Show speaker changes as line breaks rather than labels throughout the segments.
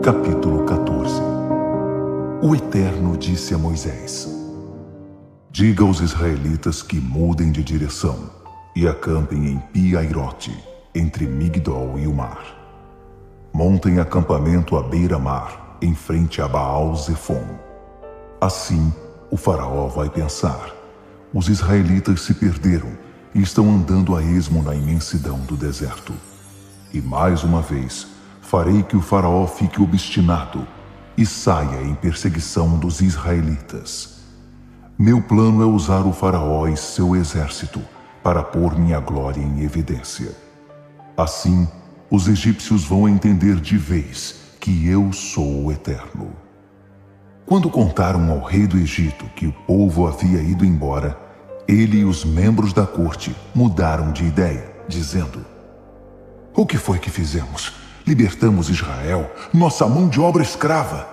Capítulo 14. O Eterno disse a Moisés: diga aos israelitas que mudem de direção e acampem em Pi-Hairote, entre Migdol e o mar. Montem acampamento à beira-mar, em frente a Baal-Zefon. Assim, o faraó vai pensar: os israelitas se perderam e estão andando a esmo na imensidão do deserto. E mais uma vez, farei que o faraó fique obstinado e saia em perseguição dos israelitas. Meu plano é usar o faraó e seu exército para pôr minha glória em evidência. Assim, os egípcios vão entender de vez que eu sou o Eterno. Quando contaram ao rei do Egito que o povo havia ido embora, ele e os membros da corte mudaram de ideia, dizendo: o que foi que fizemos? Libertamos Israel, nossa mão de obra escrava.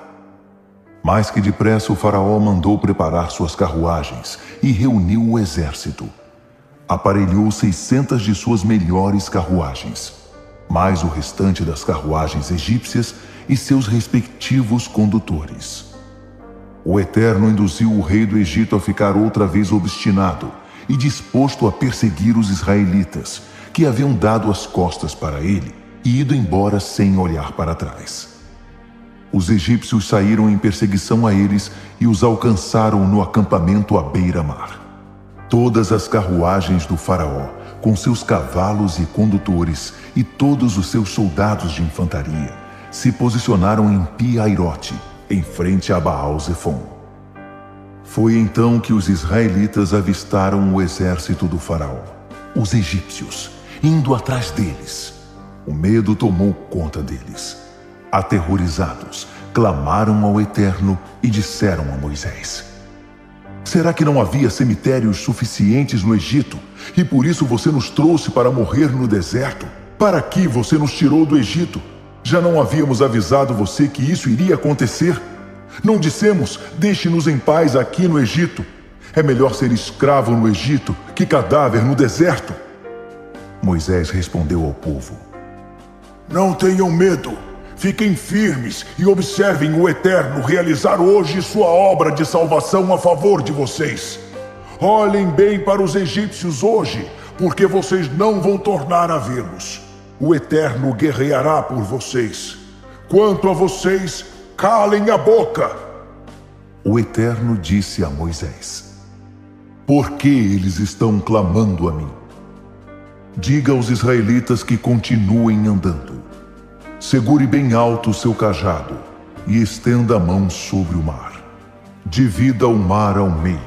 Mais que depressa o faraó mandou preparar suas carruagens e reuniu o exército. Aparelhou 600 de suas melhores carruagens, mais o restante das carruagens egípcias e seus respectivos condutores. O Eterno induziu o rei do Egito a ficar outra vez obstinado e disposto a perseguir os israelitas, que haviam dado as costas para ele e ido embora sem olhar para trás. Os egípcios saíram em perseguição a eles e os alcançaram no acampamento à beira-mar. Todas as carruagens do faraó, com seus cavalos e condutores, e todos os seus soldados de infantaria, se posicionaram em Pi-Hairote, em frente a Baal-Zefon. Foi então que os israelitas avistaram o exército do faraó, os egípcios, indo atrás deles. O medo tomou conta deles. Aterrorizados, clamaram ao Eterno e disseram a Moisés: será que não havia cemitérios suficientes no Egito, e por isso você nos trouxe para morrer no deserto? Para que você nos tirou do Egito? Já não havíamos avisado você que isso iria acontecer? Não dissemos: deixe-nos em paz aqui no Egito? É melhor ser escravo no Egito que cadáver no deserto. Moisés respondeu ao povo: não tenham medo. Fiquem firmes e observem o Eterno realizar hoje sua obra de salvação a favor de vocês. Olhem bem para os egípcios hoje, porque vocês não vão tornar a vê-los. O Eterno guerreará por vocês. Quanto a vocês, calem a boca. O Eterno disse a Moisés: por que eles estão clamando a mim? Diga aos israelitas que continuem andando. Segure bem alto o seu cajado e estenda a mão sobre o mar. Divida o mar ao meio.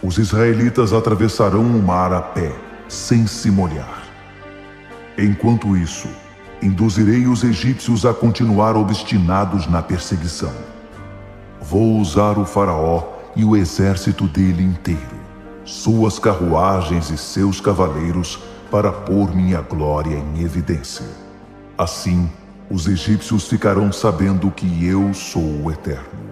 Os israelitas atravessarão o mar a pé, sem se molhar. Enquanto isso, induzirei os egípcios a continuar obstinados na perseguição. Vou usar o faraó e o exército dele inteiro, suas carruagens e seus cavaleiros, para pôr minha glória em evidência. Assim, os egípcios ficarão sabendo que eu sou o Eterno.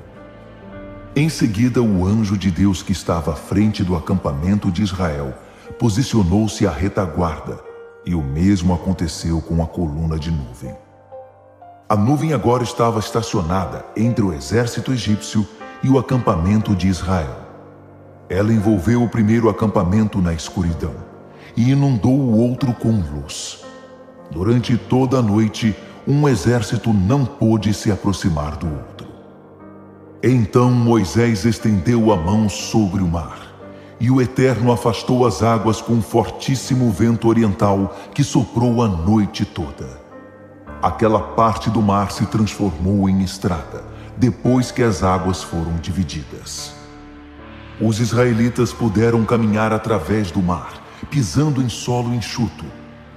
Em seguida, o anjo de Deus que estava à frente do acampamento de Israel posicionou-se à retaguarda, e o mesmo aconteceu com a coluna de nuvem. A nuvem agora estava estacionada entre o exército egípcio e o acampamento de Israel. Ela envolveu o primeiro acampamento na escuridão e inundou o outro com luz. Durante toda a noite, um exército não pôde se aproximar do outro. Então Moisés estendeu a mão sobre o mar, e o Eterno afastou as águas com um fortíssimo vento oriental que soprou a noite toda. Aquela parte do mar se transformou em estrada, depois que as águas foram divididas. Os israelitas puderam caminhar através do mar, pisando em solo enxuto,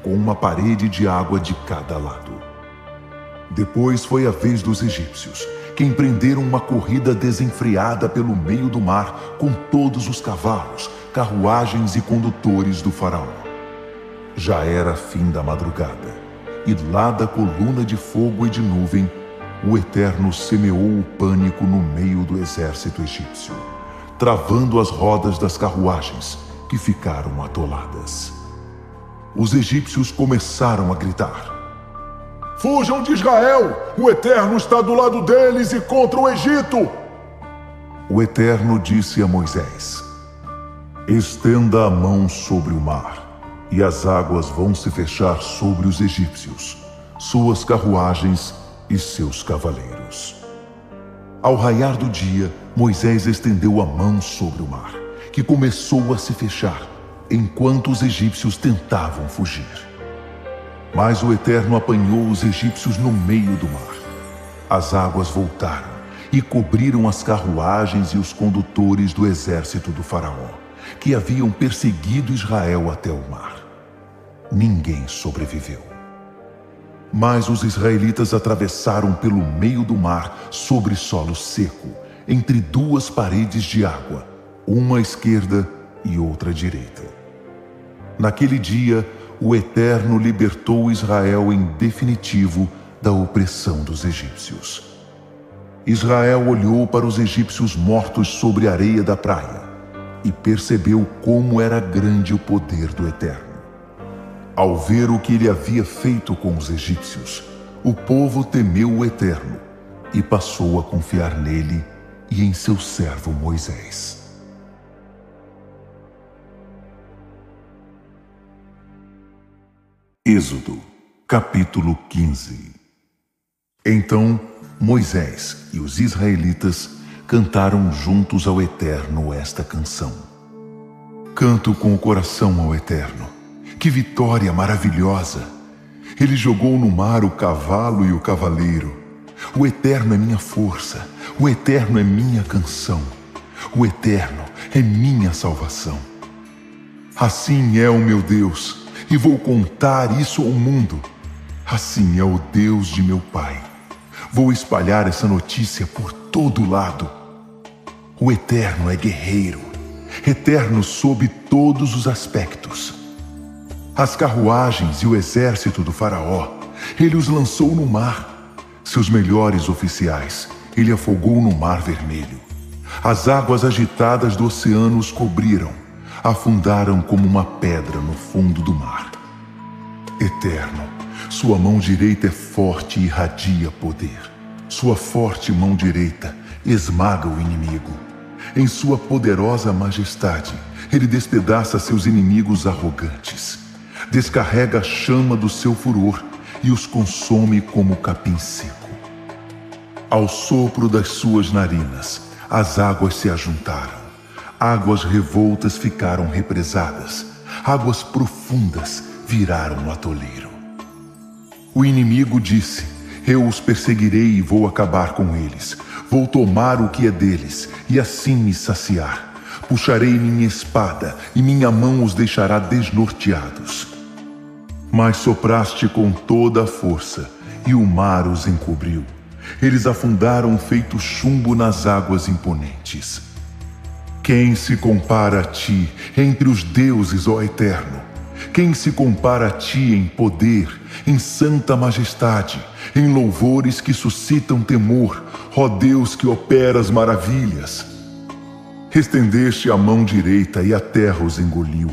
com uma parede de água de cada lado. Depois foi a vez dos egípcios, que empreenderam uma corrida desenfreada pelo meio do mar com todos os cavalos, carruagens e condutores do faraó. Já era fim da madrugada, e lá da coluna de fogo e de nuvem, o Eterno semeou o pânico no meio do exército egípcio, travando as rodas das carruagens, que ficaram atoladas. Os egípcios começaram a gritar: Fujam de Israel! O Eterno está do lado deles e contra o Egito! O Eterno disse a Moisés: estenda a mão sobre o mar, e as águas vão se fechar sobre os egípcios, suas carruagens e seus cavaleiros. Ao raiar do dia, Moisés estendeu a mão sobre o mar, que começou a se fechar, enquanto os egípcios tentavam fugir. Mas o Eterno apanhou os egípcios no meio do mar. As águas voltaram e cobriram as carruagens e os condutores do exército do faraó, que haviam perseguido Israel até o mar. Ninguém sobreviveu. Mas os israelitas atravessaram pelo meio do mar sobre solo seco, entre duas paredes de água, uma à esquerda e outra à direita. Naquele dia, o Eterno libertou Israel em definitivo da opressão dos egípcios. Israel olhou para os egípcios mortos sobre a areia da praia e percebeu como era grande o poder do Eterno. Ao ver o que ele havia feito com os egípcios, o povo temeu o Eterno e passou a confiar nele e em seu servo Moisés. Êxodo, capítulo 15. Então Moisés e os israelitas cantaram juntos ao Eterno esta canção. Canto com o coração ao Eterno. Que vitória maravilhosa! Ele jogou no mar o cavalo e o cavaleiro. O Eterno é minha força. O Eterno é minha canção. O Eterno é minha salvação. Assim é o meu Deus. E vou contar isso ao mundo. Assim é o Deus de meu pai. Vou espalhar essa notícia por todo lado. O Eterno é guerreiro, eterno sob todos os aspectos. As carruagens e o exército do faraó, ele os lançou no mar. Seus melhores oficiais, ele afogou no mar vermelho. As águas agitadas do oceano os cobriram, afundaram como uma pedra no fundo do mar. Eterno, sua mão direita é forte e irradia poder. Sua forte mão direita esmaga o inimigo. Em sua poderosa majestade, ele despedaça seus inimigos arrogantes. Descarrega a chama do seu furor e os consome como capim seco. Ao sopro das suas narinas, as águas se ajuntaram. Águas revoltas ficaram represadas. Águas profundas viraram no atoleiro. O inimigo disse: eu os perseguirei e vou acabar com eles. Vou tomar o que é deles e assim me saciar. Puxarei minha espada e minha mão os deixará desnorteados. Mas sopraste com toda a força e o mar os encobriu. Eles afundaram feito chumbo nas águas imponentes. Quem se compara a ti entre os deuses, ó Eterno? Quem se compara a ti em poder, em santa majestade, em louvores que suscitam temor, ó Deus que opera as maravilhas? Estendeste a mão direita e a terra os engoliu,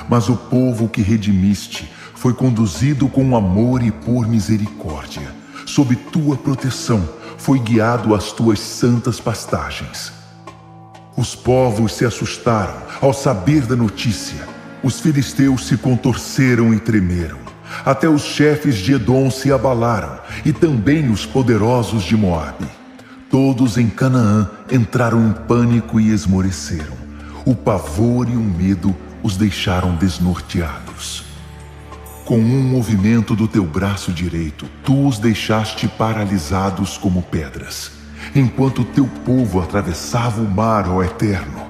mas o povo que redimiste foi conduzido com amor e por misericórdia. Sob tua proteção foi guiado às tuas santas pastagens. Os povos se assustaram ao saber da notícia. Os filisteus se contorceram e tremeram. Até os chefes de Edom se abalaram, e também os poderosos de Moabe. Todos em Canaã entraram em pânico e esmoreceram. O pavor e o medo os deixaram desnorteados. Com um movimento do teu braço direito, tu os deixaste paralisados como pedras, enquanto teu povo atravessava o mar, ó Eterno,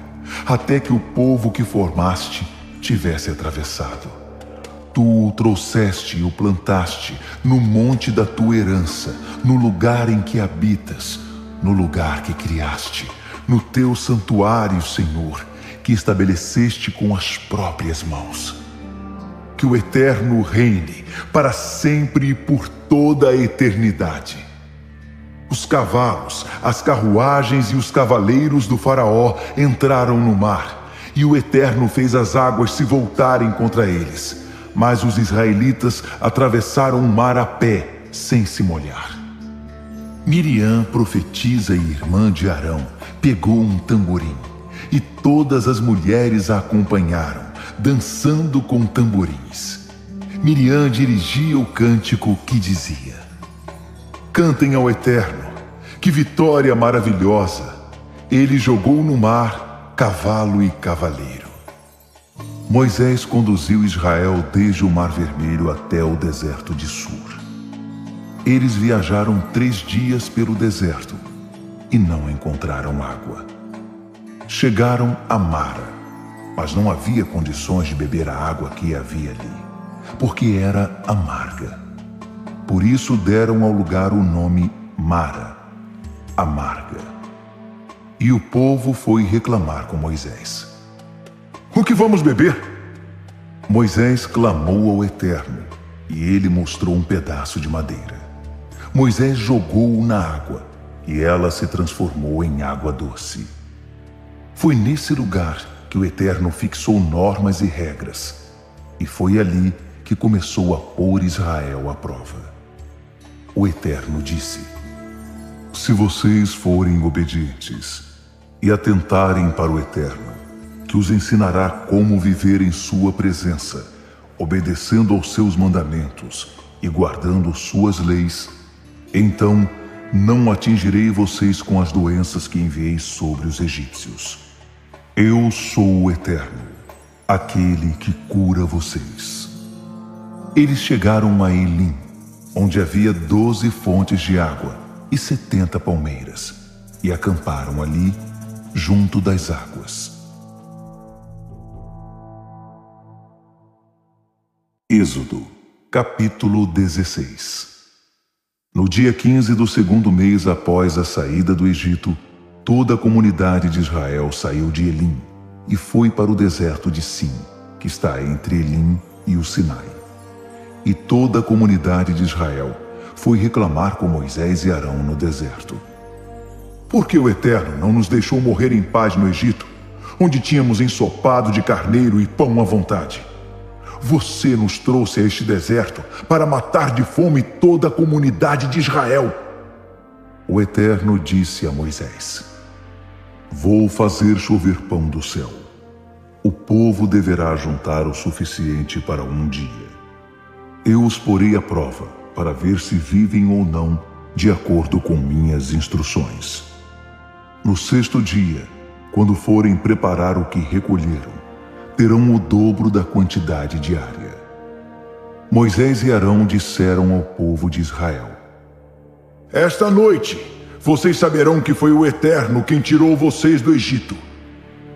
até que o povo que formaste tivesse atravessado. Tu o trouxeste e o plantaste no monte da tua herança, no lugar em que habitas, no lugar que criaste, no teu santuário, Senhor, que estabeleceste com as próprias mãos. Que o Eterno reine para sempre e por toda a eternidade. Os cavalos, as carruagens e os cavaleiros do faraó entraram no mar, e o Eterno fez as águas se voltarem contra eles. Mas os israelitas atravessaram o mar a pé, sem se molhar. Miriam, profetisa e irmã de Arão, pegou um tamborim, e todas as mulheres a acompanharam, dançando com tamborins. Miriam dirigia o cântico que dizia: Cantem ao Eterno, que vitória maravilhosa! Ele jogou no mar cavalo e cavaleiro. Moisés conduziu Israel desde o Mar Vermelho até o deserto de Sur. Eles viajaram 3 dias pelo deserto e não encontraram água. Chegaram a Mara, mas não havia condições de beber a água que havia ali, porque era amarga. Por isso deram ao lugar o nome Mara, amarga. E o povo foi reclamar com Moisés. O que vamos beber? Moisés clamou ao Eterno, e ele mostrou um pedaço de madeira. Moisés jogou-o na água, e ela se transformou em água doce. Foi nesse lugar que o Eterno fixou normas e regras, e foi ali que começou a pôr Israel à prova. O Eterno disse: Se vocês forem obedientes e atentarem para o Eterno, que os ensinará como viver em sua presença, obedecendo aos seus mandamentos e guardando suas leis, então não atingirei vocês com as doenças que enviei sobre os egípcios. Eu sou o Eterno, aquele que cura vocês. Eles chegaram a Elim, onde havia 12 fontes de água e 70 palmeiras, e acamparam ali, junto das águas. Êxodo, capítulo 16. No dia 15 do 2º mês após a saída do Egito, toda a comunidade de Israel saiu de Elim e foi para o deserto de Sim, que está entre Elim e o Sinai. E toda a comunidade de Israel foi reclamar com Moisés e Arão no deserto. Por que o Eterno não nos deixou morrer em paz no Egito, onde tínhamos ensopado de carneiro e pão à vontade? Você nos trouxe a este deserto para matar de fome toda a comunidade de Israel. O Eterno disse a Moisés: Vou fazer chover pão do céu. O povo deverá juntar o suficiente para um dia. Eu os porei à prova para ver se vivem ou não de acordo com minhas instruções. No 6º dia, quando forem preparar o que recolheram, terão o dobro da quantidade diária. Moisés e Arão disseram ao povo de Israel: Esta noite vocês saberão que foi o Eterno quem tirou vocês do Egito,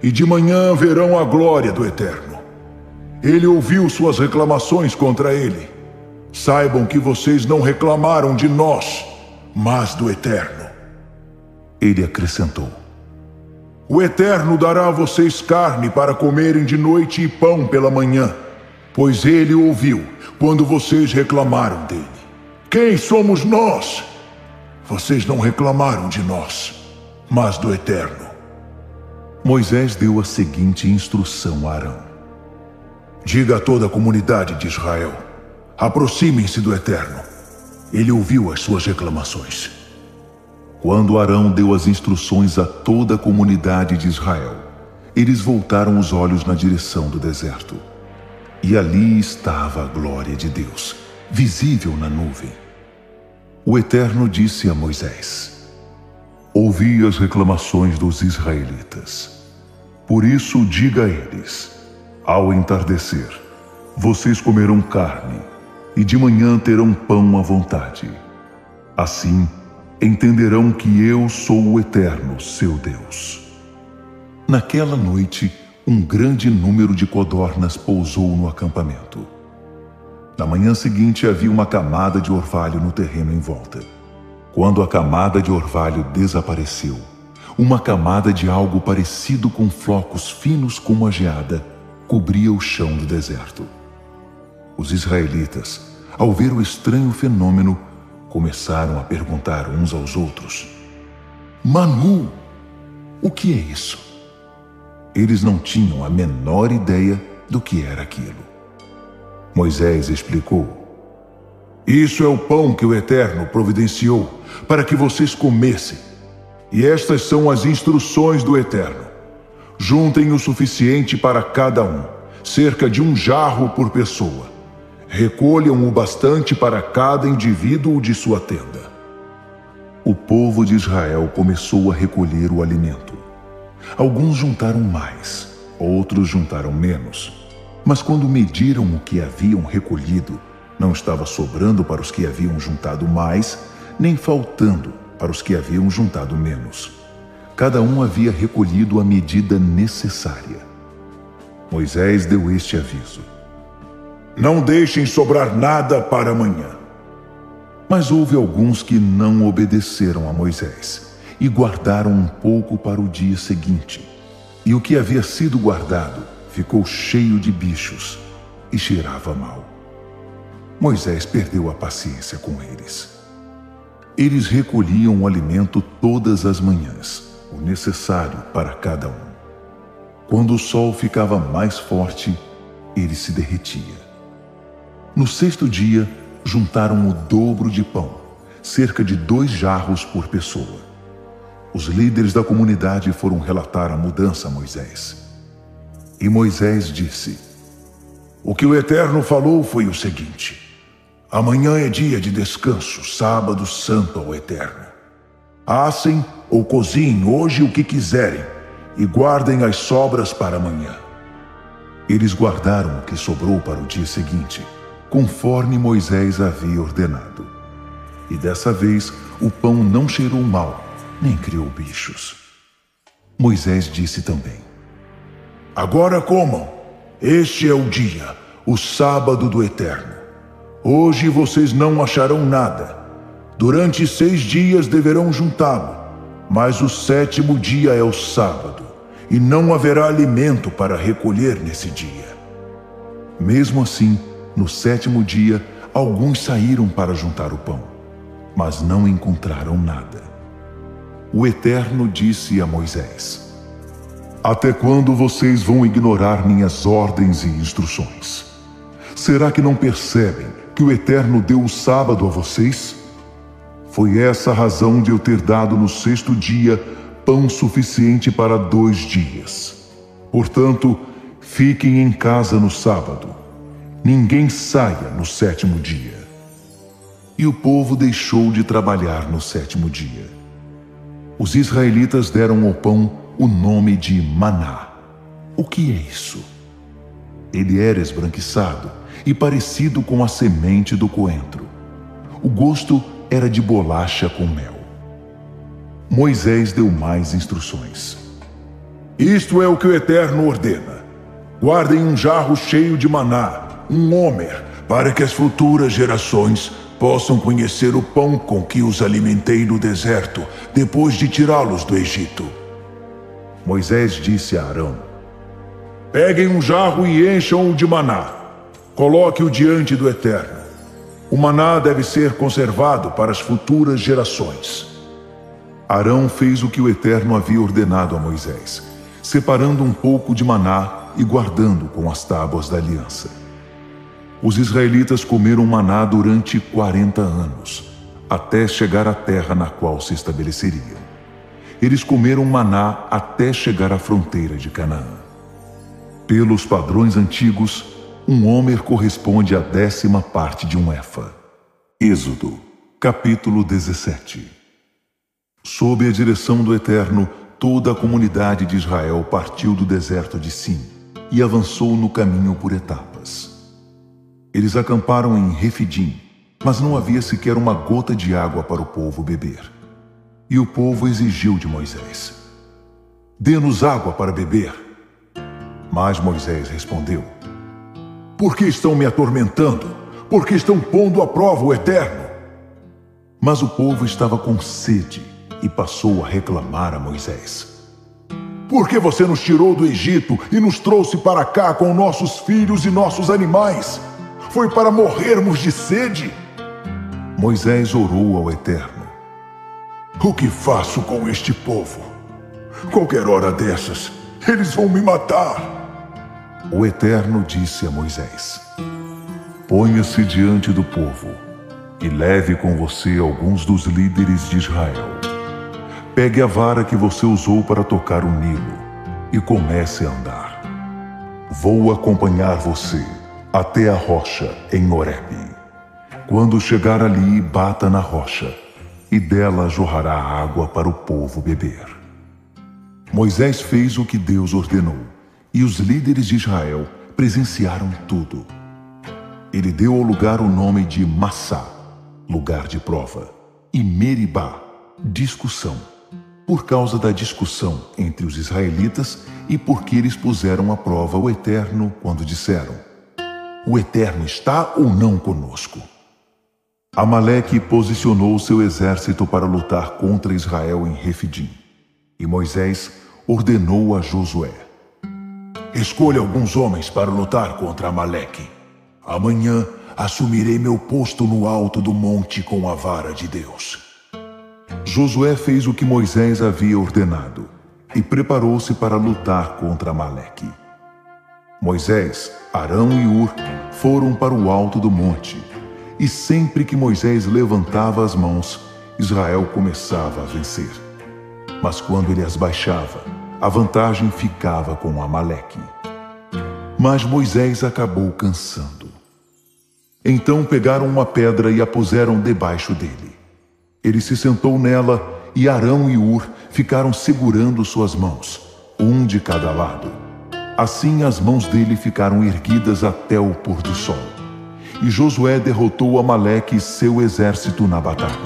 e de manhã verão a glória do Eterno. Ele ouviu suas reclamações contra ele. Saibam que vocês não reclamaram de nós, mas do Eterno. Ele acrescentou: O Eterno dará a vocês carne para comerem de noite e pão pela manhã, pois ele ouviu quando vocês reclamaram dele. Quem somos nós? Vocês não reclamaram de nós, mas do Eterno. Moisés deu a seguinte instrução a Arão: Diga a toda a comunidade de Israel: aproximem-se do Eterno. Ele ouviu as suas reclamações. Quando Arão deu as instruções a toda a comunidade de Israel, eles voltaram os olhos na direção do deserto. E ali estava a glória de Deus, visível na nuvem. O Eterno disse a Moisés: Ouvi as reclamações dos israelitas. Por isso diga a eles: ao entardecer, vocês comerão carne, e de manhã terão pão à vontade. Assim, entenderão que eu sou o Eterno, seu Deus. Naquela noite, um grande número de codornas pousou no acampamento. Na manhã seguinte havia uma camada de orvalho no terreno em volta. Quando a camada de orvalho desapareceu, uma camada de algo parecido com flocos finos como a geada cobria o chão do deserto. Os israelitas, ao ver o estranho fenômeno, começaram a perguntar uns aos outros: Manu, o que é isso? Eles não tinham a menor ideia do que era aquilo. Moisés explicou: Isso é o pão que o Eterno providenciou para que vocês comessem. E estas são as instruções do Eterno. Juntem o suficiente para cada um, cerca de 1 jarro por pessoa. Recolham o bastante para cada indivíduo de sua tenda. O povo de Israel começou a recolher o alimento. Alguns juntaram mais, outros juntaram menos. Mas quando mediram o que haviam recolhido, não estava sobrando para os que haviam juntado mais, nem faltando para os que haviam juntado menos. Cada um havia recolhido a medida necessária. Moisés deu este aviso: não deixem sobrar nada para amanhã. Mas houve alguns que não obedeceram a Moisés e guardaram um pouco para o dia seguinte. E o que havia sido guardado ficou cheio de bichos e cheirava mal. Moisés perdeu a paciência com eles. Eles recolhiam o alimento todas as manhãs, o necessário para cada um. Quando o sol ficava mais forte, ele se derretia. No 6º dia, juntaram o dobro de pão, cerca de 2 jarros por pessoa. Os líderes da comunidade foram relatar a mudança a Moisés. E Moisés disse: o que o Eterno falou foi o seguinte: amanhã é dia de descanso, sábado santo ao Eterno. Assem ou cozinhem hoje o que quiserem e guardem as sobras para amanhã. Eles guardaram o que sobrou para o dia seguinte, conforme Moisés havia ordenado. E dessa vez o pão não cheirou mal, nem criou bichos. Moisés disse também: agora comam, este é o dia, o sábado do Eterno. Hoje vocês não acharão nada. Durante 6 dias deverão juntá-lo, mas o 7º dia é o sábado, e não haverá alimento para recolher nesse dia. Mesmo assim, no 7º dia, alguns saíram para juntar o pão, mas não encontraram nada. O Eterno disse a Moisés: até quando vocês vão ignorar minhas ordens e instruções? Será que não percebem que o Eterno deu o sábado a vocês? Foi essa a razão de eu ter dado no 6º dia pão suficiente para 2 dias. Portanto, fiquem em casa no sábado. Ninguém saia no 7º dia. E o povo deixou de trabalhar no 7º dia. Os israelitas deram ao pão o nome de maná. O que é isso? Ele era esbranquiçado e parecido com a semente do coentro. O gosto era de bolacha com mel. Moisés deu mais instruções. Isto é o que o Eterno ordena: guardem um jarro cheio de maná, um homer, para que as futuras gerações possam conhecer o pão com que os alimentei no deserto, depois de tirá-los do Egito. Moisés disse a Arão: peguem um jarro e encham-o de maná. Coloque-o diante do Eterno. O maná deve ser conservado para as futuras gerações. Arão fez o que o Eterno havia ordenado a Moisés, separando um pouco de maná e guardando com as tábuas da aliança. Os israelitas comeram maná durante 40 anos, até chegar à terra na qual se estabeleceriam. Eles comeram maná até chegar à fronteira de Canaã. Pelos padrões antigos, um homer corresponde à 10ª parte de um efa. Êxodo, capítulo 17. Sob a direção do Eterno, toda a comunidade de Israel partiu do deserto de Sim e avançou no caminho por etapas. Eles acamparam em Refidim, mas não havia sequer uma gota de água para o povo beber. E o povo exigiu de Moisés: dê-nos água para beber. Mas Moisés respondeu: por que estão me atormentando? Por que estão pondo à prova o Eterno? Mas o povo estava com sede e passou a reclamar a Moisés: por que você nos tirou do Egito e nos trouxe para cá com nossos filhos e nossos animais? Foi para morrermos de sede? Moisés orou ao Eterno: o que faço com este povo? Qualquer hora dessas, eles vão me matar. O Eterno disse a Moisés: ponha-se diante do povo e leve com você alguns dos líderes de Israel. Pegue a vara que você usou para tocar o Nilo e comece a andar. Vou acompanhar você até a rocha em Horebe. Quando chegar ali, bata na rocha, e dela jorrará água para o povo beber. Moisés fez o que Deus ordenou, e os líderes de Israel presenciaram tudo. Ele deu ao lugar o nome de Massá, lugar de prova, e Meribá, discussão, por causa da discussão entre os israelitas e porque eles puseram à prova o Eterno quando disseram: o Eterno está ou não conosco? Amaleque posicionou seu exército para lutar contra Israel em Refidim, e Moisés ordenou a Josué: escolha alguns homens para lutar contra Amaleque. Amanhã assumirei meu posto no alto do monte com a vara de Deus. Josué fez o que Moisés havia ordenado e preparou-se para lutar contra Amaleque. Moisés, Arão e Hur foram para o alto do monte, e sempre que Moisés levantava as mãos, Israel começava a vencer. Mas quando ele as baixava, a vantagem ficava com Amaleque. Mas Moisés acabou cansando. Então pegaram uma pedra e a puseram debaixo dele. Ele se sentou nela e Arão e Hur ficaram segurando suas mãos, um de cada lado. Assim as mãos dele ficaram erguidas até o pôr do sol. E Josué derrotou Amaleque e seu exército na batalha.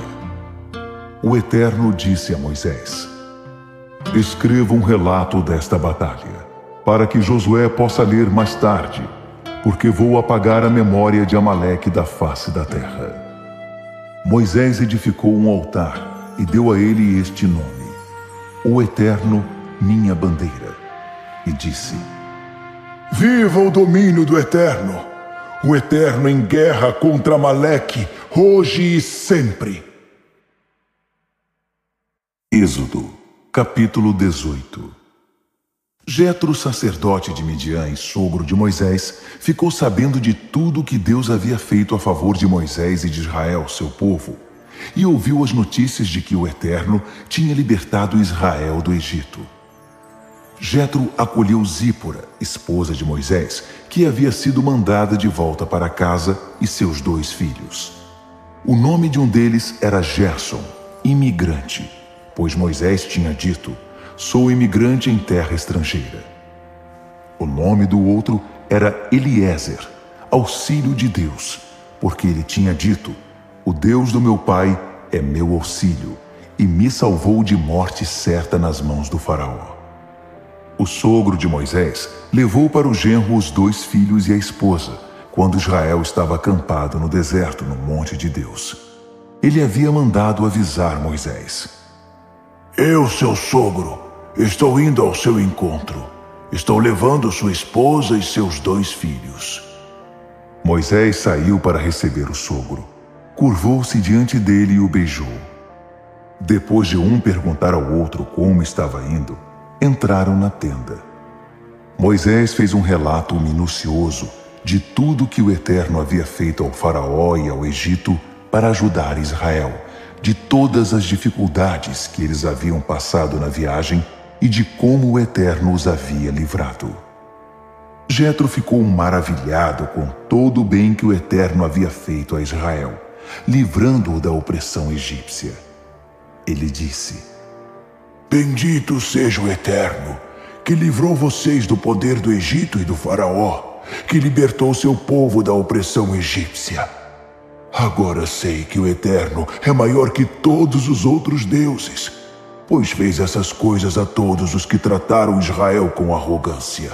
O Eterno disse a Moisés: escreva um relato desta batalha, para que Josué possa ler mais tarde, porque vou apagar a memória de Amaleque da face da terra. Moisés edificou um altar e deu a ele este nome: o Eterno, minha bandeira. E disse: viva o domínio do Eterno! O Eterno em guerra contra Amaleque, hoje e sempre. Êxodo, capítulo 18. Jetro, sacerdote de Midian e sogro de Moisés, ficou sabendo de tudo que Deus havia feito a favor de Moisés e de Israel, seu povo, e ouviu as notícias de que o Eterno tinha libertado Israel do Egito. Jetro acolheu Zípora, esposa de Moisés, que havia sido mandada de volta para casa, e seus 2 filhos. O nome de um deles era Gerson, imigrante, pois Moisés tinha dito: sou imigrante em terra estrangeira. O nome do outro era Eliezer, auxílio de Deus, porque ele tinha dito: o Deus do meu pai é meu auxílio, e me salvou de morte certa nas mãos do faraó. O sogro de Moisés levou para o genro os 2 filhos e a esposa, quando Israel estava acampado no deserto, no monte de Deus. Ele havia mandado avisar Moisés: eu, seu sogro, estou indo ao seu encontro. Estou levando sua esposa e seus 2 filhos. Moisés saiu para receber o sogro. Curvou-se diante dele e o beijou. Depois de um perguntar ao outro como estava indo, entraram na tenda. Moisés fez um relato minucioso de tudo que o Eterno havia feito ao faraó e ao Egito para ajudar Israel, de todas as dificuldades que eles haviam passado na viagem e de como o Eterno os havia livrado. Jetro ficou maravilhado com todo o bem que o Eterno havia feito a Israel, livrando-o da opressão egípcia. Ele disse: bendito seja o Eterno, que livrou vocês do poder do Egito e do faraó, que libertou seu povo da opressão egípcia. Agora sei que o Eterno é maior que todos os outros deuses, pois fez essas coisas a todos os que trataram Israel com arrogância.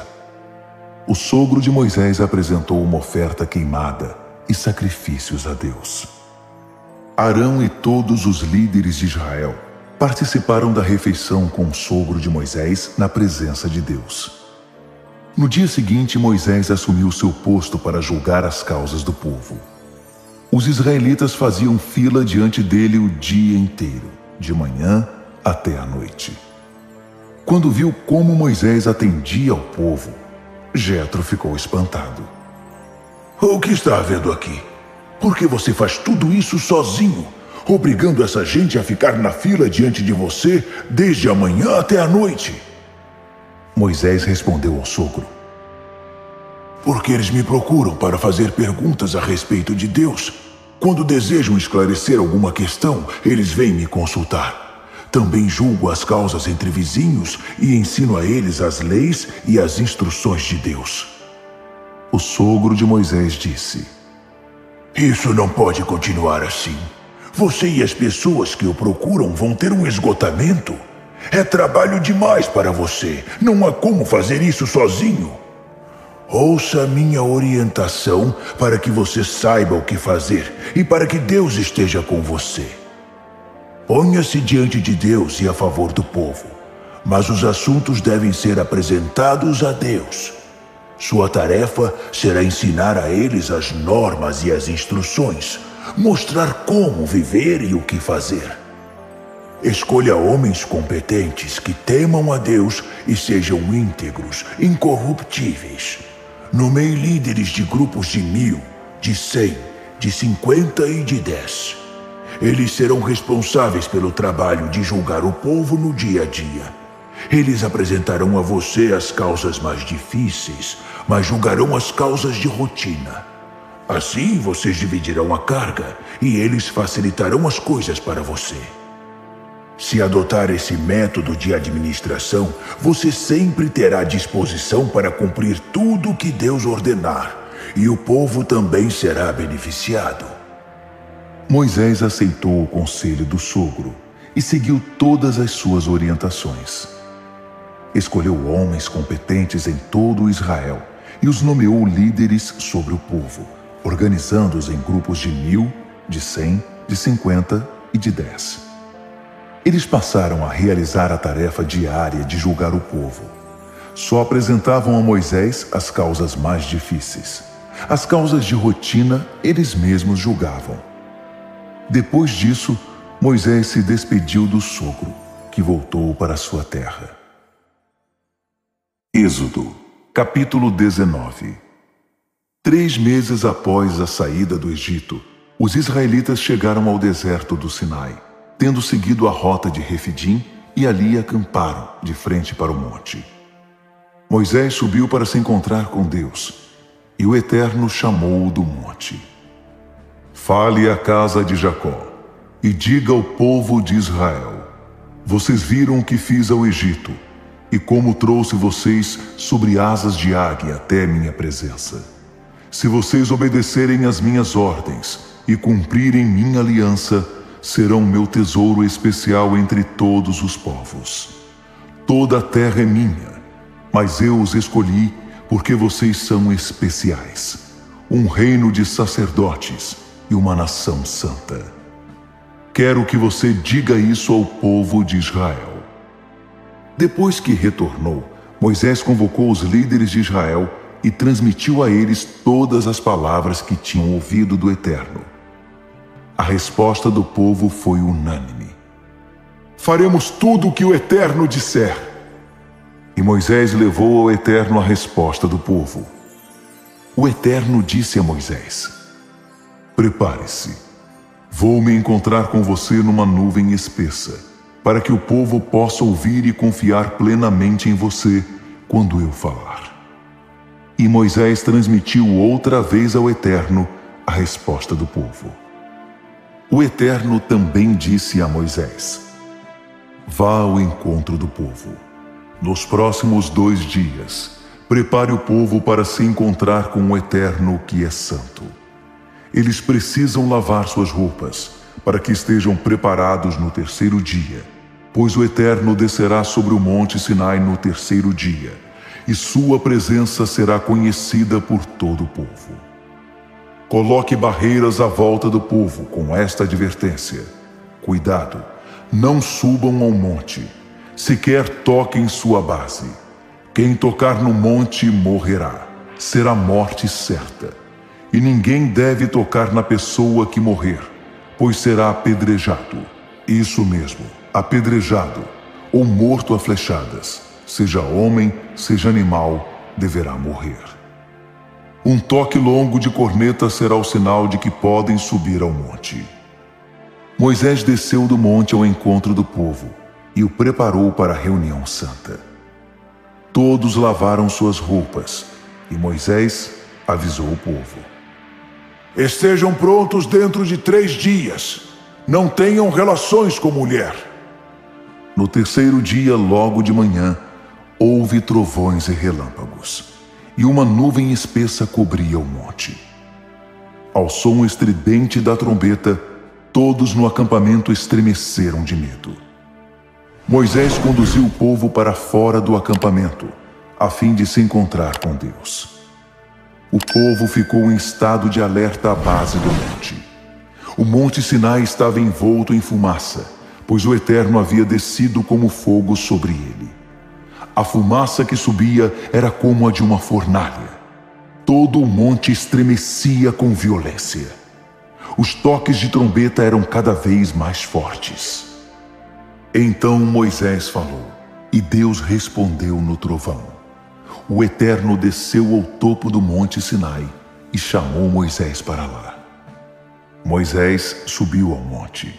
O sogro de Moisés apresentou uma oferta queimada e sacrifícios a Deus. Arão e todos os líderes de Israel participaram da refeição com o sogro de Moisés na presença de Deus. No dia seguinte, Moisés assumiu seu posto para julgar as causas do povo. Os israelitas faziam fila diante dele o dia inteiro, de manhã até a noite. Quando viu como Moisés atendia ao povo, Jetro ficou espantado. O que está havendo aqui? Por que você faz tudo isso sozinho, obrigando essa gente a ficar na fila diante de você desde a manhã até a noite? Moisés respondeu ao sogro: porque eles me procuram para fazer perguntas a respeito de Deus. Quando desejam esclarecer alguma questão, eles vêm me consultar. Também julgo as causas entre vizinhos e ensino a eles as leis e as instruções de Deus. O sogro de Moisés disse: isso não pode continuar assim. Você e as pessoas que o procuram vão ter um esgotamento. É trabalho demais para você. Não há como fazer isso sozinho. Ouça a minha orientação para que você saiba o que fazer e para que Deus esteja com você. Ponha-se diante de Deus e a favor do povo, mas os assuntos devem ser apresentados a Deus. Sua tarefa será ensinar a eles as normas e as instruções, mostrar como viver e o que fazer. Escolha homens competentes que temam a Deus e sejam íntegros, incorruptíveis. Nomeie líderes de grupos de 1000, de 100, de 50 e de 10. Eles serão responsáveis pelo trabalho de julgar o povo no dia a dia. Eles apresentarão a você as causas mais difíceis, mas julgarão as causas de rotina. Assim, vocês dividirão a carga e eles facilitarão as coisas para você. Se adotar esse método de administração, você sempre terá disposição para cumprir tudo o que Deus ordenar, e o povo também será beneficiado. Moisés aceitou o conselho do sogro e seguiu todas as suas orientações. Escolheu homens competentes em todo Israel e os nomeou líderes sobre o povo, organizando-os em grupos de 1000, de 100, de 50 e de 10. Eles passaram a realizar a tarefa diária de julgar o povo. Só apresentavam a Moisés as causas mais difíceis. As causas de rotina eles mesmos julgavam. Depois disso, Moisés se despediu do sogro, que voltou para sua terra. Êxodo, capítulo 19. 3 meses após a saída do Egito, os israelitas chegaram ao deserto do Sinai, tendo seguido a rota de Refidim, e ali acamparam, de frente para o monte. Moisés subiu para se encontrar com Deus, e o Eterno chamou-o do monte. Fale à casa de Jacó, e diga ao povo de Israel: vocês viram o que fiz ao Egito, e como trouxe vocês sobre asas de águia até minha presença. Se vocês obedecerem às minhas ordens e cumprirem minha aliança, serão meu tesouro especial entre todos os povos. Toda a terra é minha, mas eu os escolhi porque vocês são especiais, um reino de sacerdotes e uma nação santa. Quero que você diga isso ao povo de Israel. Depois que retornou, Moisés convocou os líderes de Israel e transmitiu a eles todas as palavras que tinham ouvido do Eterno. A resposta do povo foi unânime: faremos tudo o que o Eterno disser. E Moisés levou ao Eterno a resposta do povo. O Eterno disse a Moisés: prepare-se, vou me encontrar com você numa nuvem espessa, para que o povo possa ouvir e confiar plenamente em você quando eu falar. E Moisés transmitiu outra vez ao Eterno a resposta do povo. O Eterno também disse a Moisés: vá ao encontro do povo. Nos próximos 2 dias, prepare o povo para se encontrar com o Eterno, que é santo. Eles precisam lavar suas roupas, para que estejam preparados no 3º dia, pois o Eterno descerá sobre o monte Sinai no 3º dia, e sua presença será conhecida por todo o povo. Coloque barreiras à volta do povo com esta advertência: cuidado, não subam ao monte, sequer toquem sua base. Quem tocar no monte morrerá, será morte certa. E ninguém deve tocar na pessoa que morrer, pois será apedrejado. Isso mesmo, apedrejado, ou morto a flechadas. Seja homem, seja animal, deverá morrer. Um toque longo de corneta será o sinal de que podem subir ao monte. Moisés desceu do monte ao encontro do povo e o preparou para a reunião santa. Todos lavaram suas roupas e Moisés avisou o povo: estejam prontos dentro de 3 dias. Não tenham relações com mulher. No 3º dia, logo de manhã, houve trovões e relâmpagos, e uma nuvem espessa cobria o monte. Ao som estridente da trombeta, todos no acampamento estremeceram de medo. Moisés conduziu o povo para fora do acampamento, a fim de se encontrar com Deus. O povo ficou em estado de alerta à base do monte. O monte Sinai estava envolto em fumaça, pois o Eterno havia descido como fogo sobre ele. A fumaça que subia era como a de uma fornalha. Todo o monte estremecia com violência. Os toques de trombeta eram cada vez mais fortes. Então Moisés falou, e Deus respondeu no trovão. O Eterno desceu ao topo do monte Sinai e chamou Moisés para lá. Moisés subiu ao monte.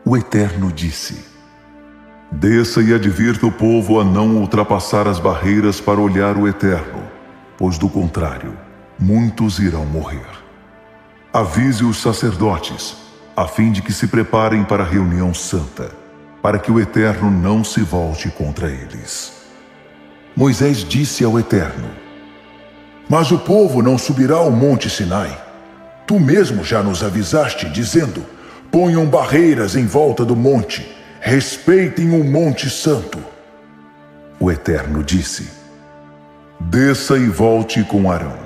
O Eterno disse: desça e advirta o povo a não ultrapassar as barreiras para olhar o Eterno, pois do contrário, muitos irão morrer. Avise os sacerdotes, a fim de que se preparem para a reunião santa, para que o Eterno não se volte contra eles. Moisés disse ao Eterno: mas o povo não subirá ao monte Sinai. Tu mesmo já nos avisaste, dizendo: ponham barreiras em volta do monte, respeitem o monte santo. O Eterno disse: desça e volte com Arão,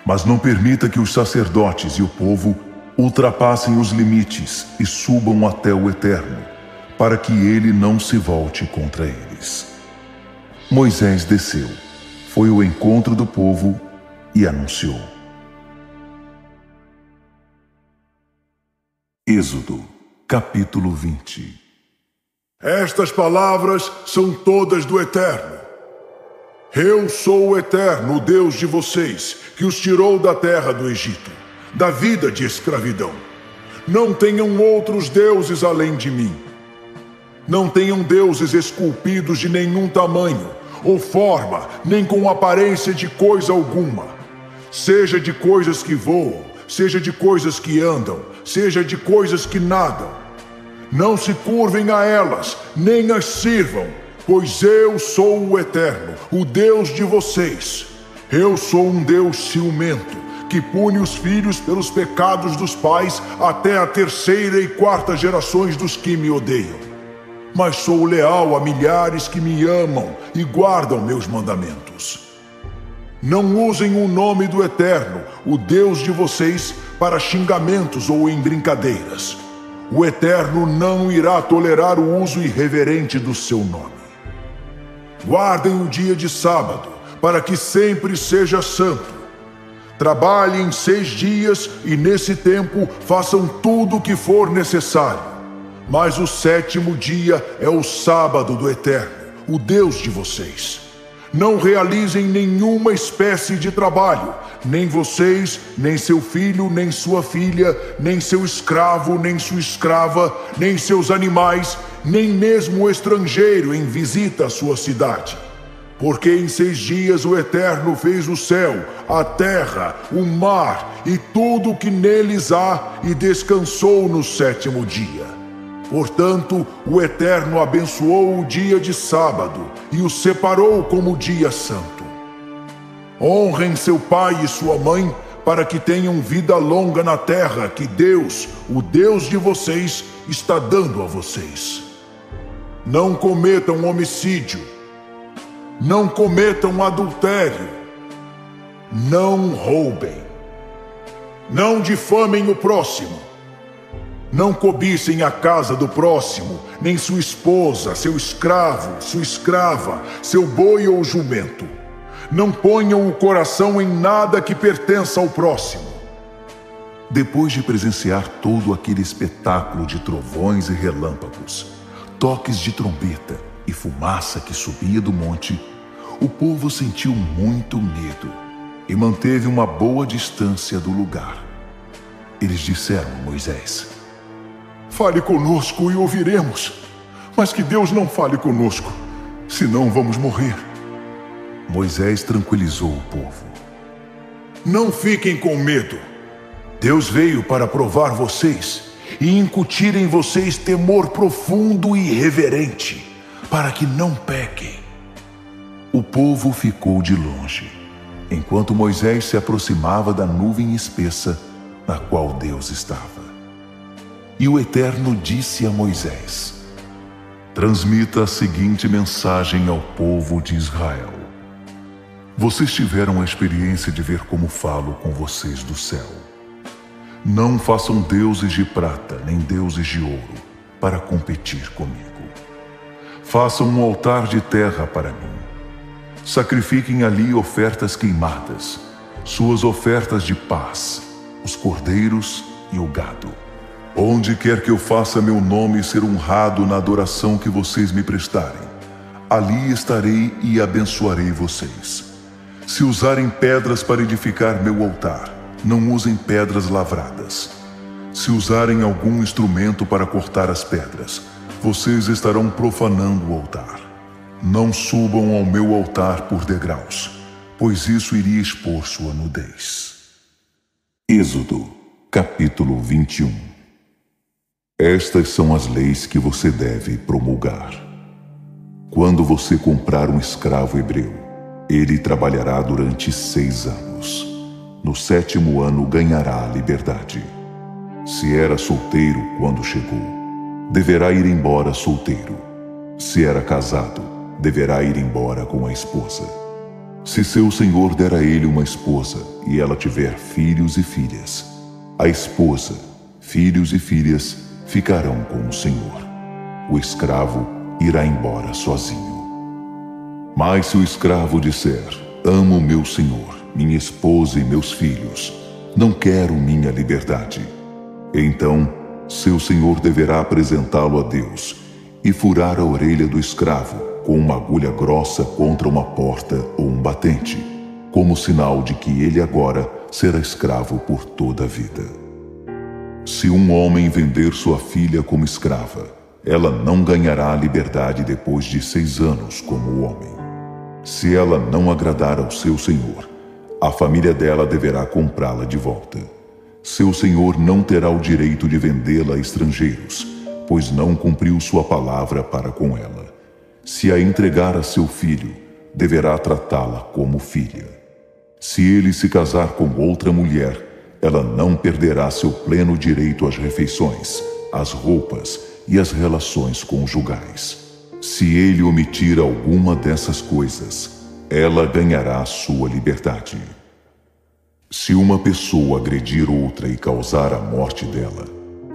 mas não permita que os sacerdotes e o povo ultrapassem os limites e subam até o Eterno, para que ele não se volte contra eles. Moisés desceu, foi ao encontro do povo e anunciou. Êxodo, capítulo 20. Estas palavras são todas do Eterno. Eu sou o Eterno, o Deus de vocês, que os tirou da terra do Egito, da vida de escravidão. Não tenham outros deuses além de mim. Não tenham deuses esculpidos de nenhum tamanho, ou forma, nem com aparência de coisa alguma. Seja de coisas que voam, seja de coisas que andam, seja de coisas que nadam. Não se curvem a elas, nem as sirvam, pois eu sou o Eterno, o Deus de vocês. Eu sou um Deus ciumento, que pune os filhos pelos pecados dos pais até a 3ª e 4ª gerações dos que me odeiam. Mas sou leal a milhares que me amam e guardam meus mandamentos. Não usem o nome do Eterno, o Deus de vocês, para xingamentos ou em brincadeiras. O Eterno não irá tolerar o uso irreverente do seu nome. Guardem o dia de sábado, para que sempre seja santo. Trabalhem 6 dias e nesse tempo façam tudo o que for necessário. Mas o 7º dia é o sábado do Eterno, o Deus de vocês. Não realizem nenhuma espécie de trabalho, nem vocês, nem seu filho, nem sua filha, nem seu escravo, nem sua escrava, nem seus animais, nem mesmo o estrangeiro em visita à sua cidade. Porque em 6 dias o Eterno fez o céu, a terra, o mar e tudo o que neles há, e descansou no 7º dia. Portanto, o Eterno abençoou o dia de sábado e o separou como dia santo. Honrem seu pai e sua mãe, para que tenham vida longa na terra que Deus, o Deus de vocês, está dando a vocês. Não cometam homicídio. Não cometam adultério. Não roubem. Não difamem o próximo. Não cobicem a casa do próximo, nem sua esposa, seu escravo, sua escrava, seu boi ou jumento. Não ponham o coração em nada que pertença ao próximo. Depois de presenciar todo aquele espetáculo de trovões e relâmpagos, toques de trombeta e fumaça que subia do monte, o povo sentiu muito medo e manteve uma boa distância do lugar. Eles disseram a Moisés: fale conosco e ouviremos, mas que Deus não fale conosco, senão vamos morrer. Moisés tranquilizou o povo: não fiquem com medo. Deus veio para provar vocês e incutir em vocês temor profundo e reverente, para que não pequem. O povo ficou de longe, enquanto Moisés se aproximava da nuvem espessa na qual Deus estava. E o Eterno disse a Moisés: transmita a seguinte mensagem ao povo de Israel. Vocês tiveram a experiência de ver como falo com vocês do céu. Não façam deuses de prata nem deuses de ouro para competir comigo. Façam um altar de terra para mim. Sacrifiquem ali ofertas queimadas, suas ofertas de paz, os cordeiros e o gado. Onde quer que eu faça meu nome ser honrado na adoração que vocês me prestarem, ali estarei e abençoarei vocês. Se usarem pedras para edificar meu altar, não usem pedras lavradas. Se usarem algum instrumento para cortar as pedras, vocês estarão profanando o altar. Não subam ao meu altar por degraus, pois isso iria expor sua nudez. Êxodo, capítulo 21. Estas são as leis que você deve promulgar. Quando você comprar um escravo hebreu, ele trabalhará durante 6 anos. No 7º ano ganhará a liberdade. Se era solteiro quando chegou, deverá ir embora solteiro. Se era casado, deverá ir embora com a esposa. Se seu senhor der a ele uma esposa e ela tiver filhos e filhas, a esposa, filhos e filhas ficarão com o senhor. O escravo irá embora sozinho. Mas se o escravo disser: amo meu senhor, minha esposa e meus filhos, não quero minha liberdade, então seu senhor deverá apresentá-lo a Deus e furar a orelha do escravo com uma agulha grossa contra uma porta ou um batente, como sinal de que ele agora será escravo por toda a vida. Se um homem vender sua filha como escrava, ela não ganhará a liberdade depois de 6 anos como o homem. Se ela não agradar ao seu senhor, a família dela deverá comprá-la de volta. Seu senhor não terá o direito de vendê-la a estrangeiros, pois não cumpriu sua palavra para com ela. Se a entregar a seu filho, deverá tratá-la como filha. Se ele se casar com outra mulher, ela não perderá seu pleno direito às refeições, às roupas e às relações conjugais. Se ele omitir alguma dessas coisas, ela ganhará sua liberdade. Se uma pessoa agredir outra e causar a morte dela,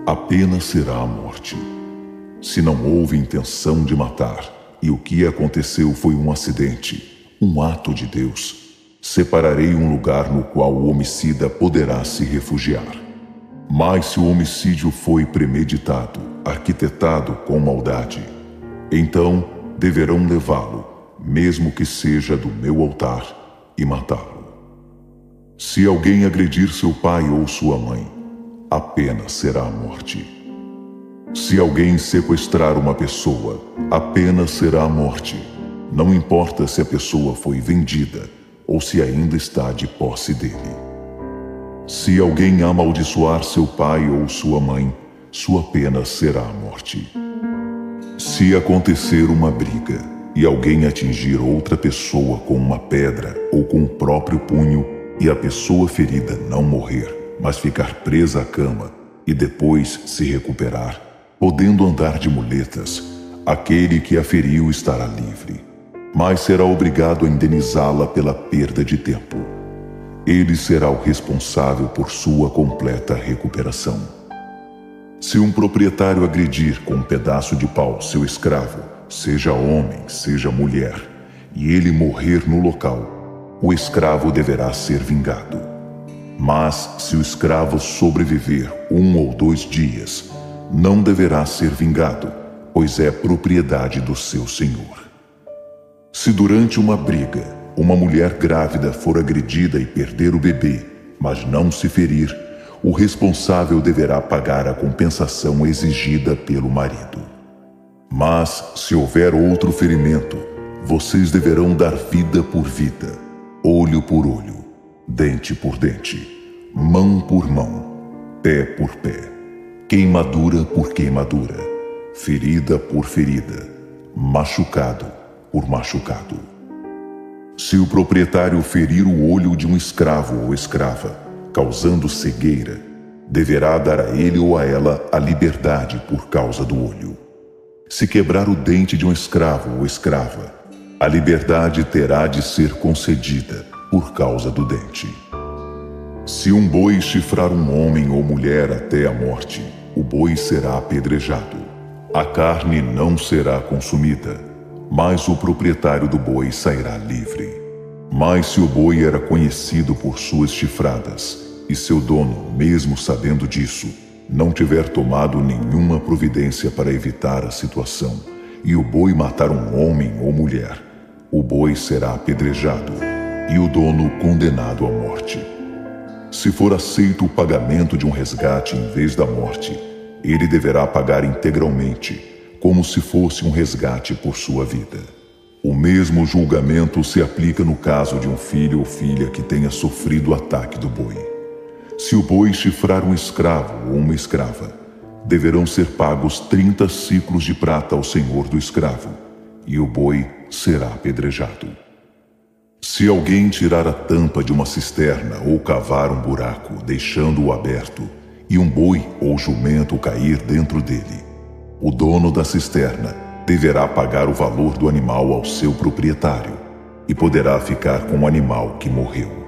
a pena será a morte. Se não houve intenção de matar, e o que aconteceu foi um acidente, um ato de Deus, separarei um lugar no qual o homicida poderá se refugiar. Mas se o homicídio foi premeditado, arquitetado com maldade, então deverão levá-lo, mesmo que seja do meu altar, e matá-lo. Se alguém agredir seu pai ou sua mãe, a pena será a morte. Se alguém sequestrar uma pessoa, a pena será a morte. Não importa se a pessoa foi vendida ou se ainda está de posse dele. Se alguém amaldiçoar seu pai ou sua mãe, sua pena será a morte. Se acontecer uma briga e alguém atingir outra pessoa com uma pedra ou com o próprio punho e a pessoa ferida não morrer, mas ficar presa à cama e depois se recuperar, podendo andar de muletas, aquele que a feriu estará livre, mas será obrigado a indenizá-la pela perda de tempo. Ele será o responsável por sua completa recuperação. Se um proprietário agredir com um pedaço de pau seu escravo, seja homem, seja mulher, e ele morrer no local, o escravo deverá ser vingado. Mas se o escravo sobreviver 1 ou 2 dias, não deverá ser vingado, pois é propriedade do seu senhor. Se durante uma briga uma mulher grávida for agredida e perder o bebê, mas não se ferir, o responsável deverá pagar a compensação exigida pelo marido. Mas, se houver outro ferimento, vocês deverão dar vida por vida, olho por olho, dente por dente, mão por mão, pé por pé, queimadura por queimadura, ferida por ferida, machucado por machucado. Se o proprietário ferir o olho de um escravo ou escrava, causando cegueira, deverá dar a ele ou a ela a liberdade por causa do olho. Se quebrar o dente de um escravo ou escrava, a liberdade terá de ser concedida por causa do dente. Se um boi chifrar um homem ou mulher até a morte, o boi será apedrejado. A carne não será consumida, mas o proprietário do boi sairá livre. Mas se o boi era conhecido por suas chifradas, e seu dono, mesmo sabendo disso, não tiver tomado nenhuma providência para evitar a situação, e o boi matar um homem ou mulher, o boi será apedrejado, e o dono condenado à morte. Se for aceito o pagamento de um resgate em vez da morte, ele deverá pagar integralmente, como se fosse um resgate por sua vida. O mesmo julgamento se aplica no caso de um filho ou filha que tenha sofrido o ataque do boi. Se o boi chifrar um escravo ou uma escrava, deverão ser pagos 30 ciclos de prata ao senhor do escravo, e o boi será apedrejado. Se alguém tirar a tampa de uma cisterna ou cavar um buraco, deixando-o aberto, e um boi ou jumento cair dentro dele, o dono da cisterna deverá pagar o valor do animal ao seu proprietário, e poderá ficar com o animal que morreu.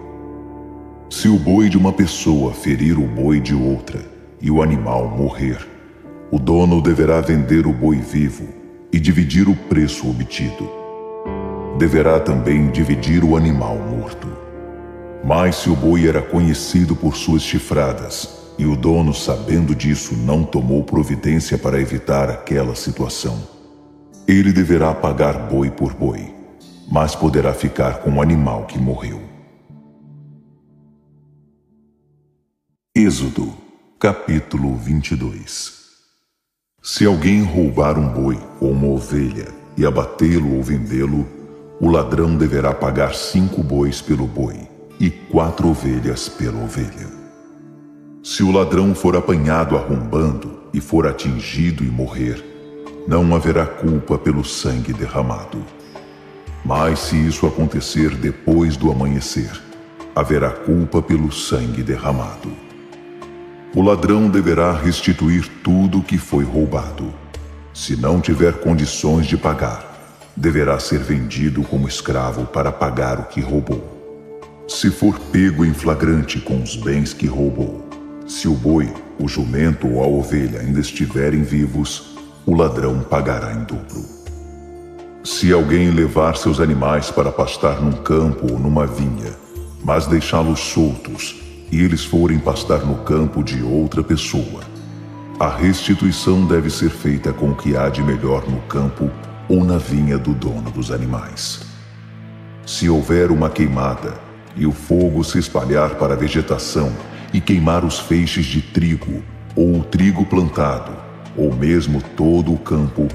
Se o boi de uma pessoa ferir o boi de outra, e o animal morrer, o dono deverá vender o boi vivo e dividir o preço obtido. Deverá também dividir o animal morto. Mas se o boi era conhecido por suas chifradas, e o dono, sabendo disso, não tomou providência para evitar aquela situação, ele deverá pagar boi por boi, mas poderá ficar com o animal que morreu. Êxodo, capítulo 22. Se alguém roubar um boi ou uma ovelha e abatê-lo ou vendê-lo, o ladrão deverá pagar 5 bois pelo boi e 4 ovelhas pela ovelha. Se o ladrão for apanhado arrombando e for atingido e morrer, não haverá culpa pelo sangue derramado. Mas se isso acontecer depois do amanhecer, haverá culpa pelo sangue derramado. O ladrão deverá restituir tudo o que foi roubado. Se não tiver condições de pagar, deverá ser vendido como escravo para pagar o que roubou. Se for pego em flagrante com os bens que roubou, se o boi, o jumento ou a ovelha ainda estiverem vivos, o ladrão pagará em dobro. Se alguém levar seus animais para pastar num campo ou numa vinha, mas deixá-los soltos, e eles forem pastar no campo de outra pessoa, a restituição deve ser feita com o que há de melhor no campo ou na vinha do dono dos animais. Se houver uma queimada, e o fogo se espalhar para a vegetação e queimar os feixes de trigo, ou o trigo plantado, ou mesmo todo o campo,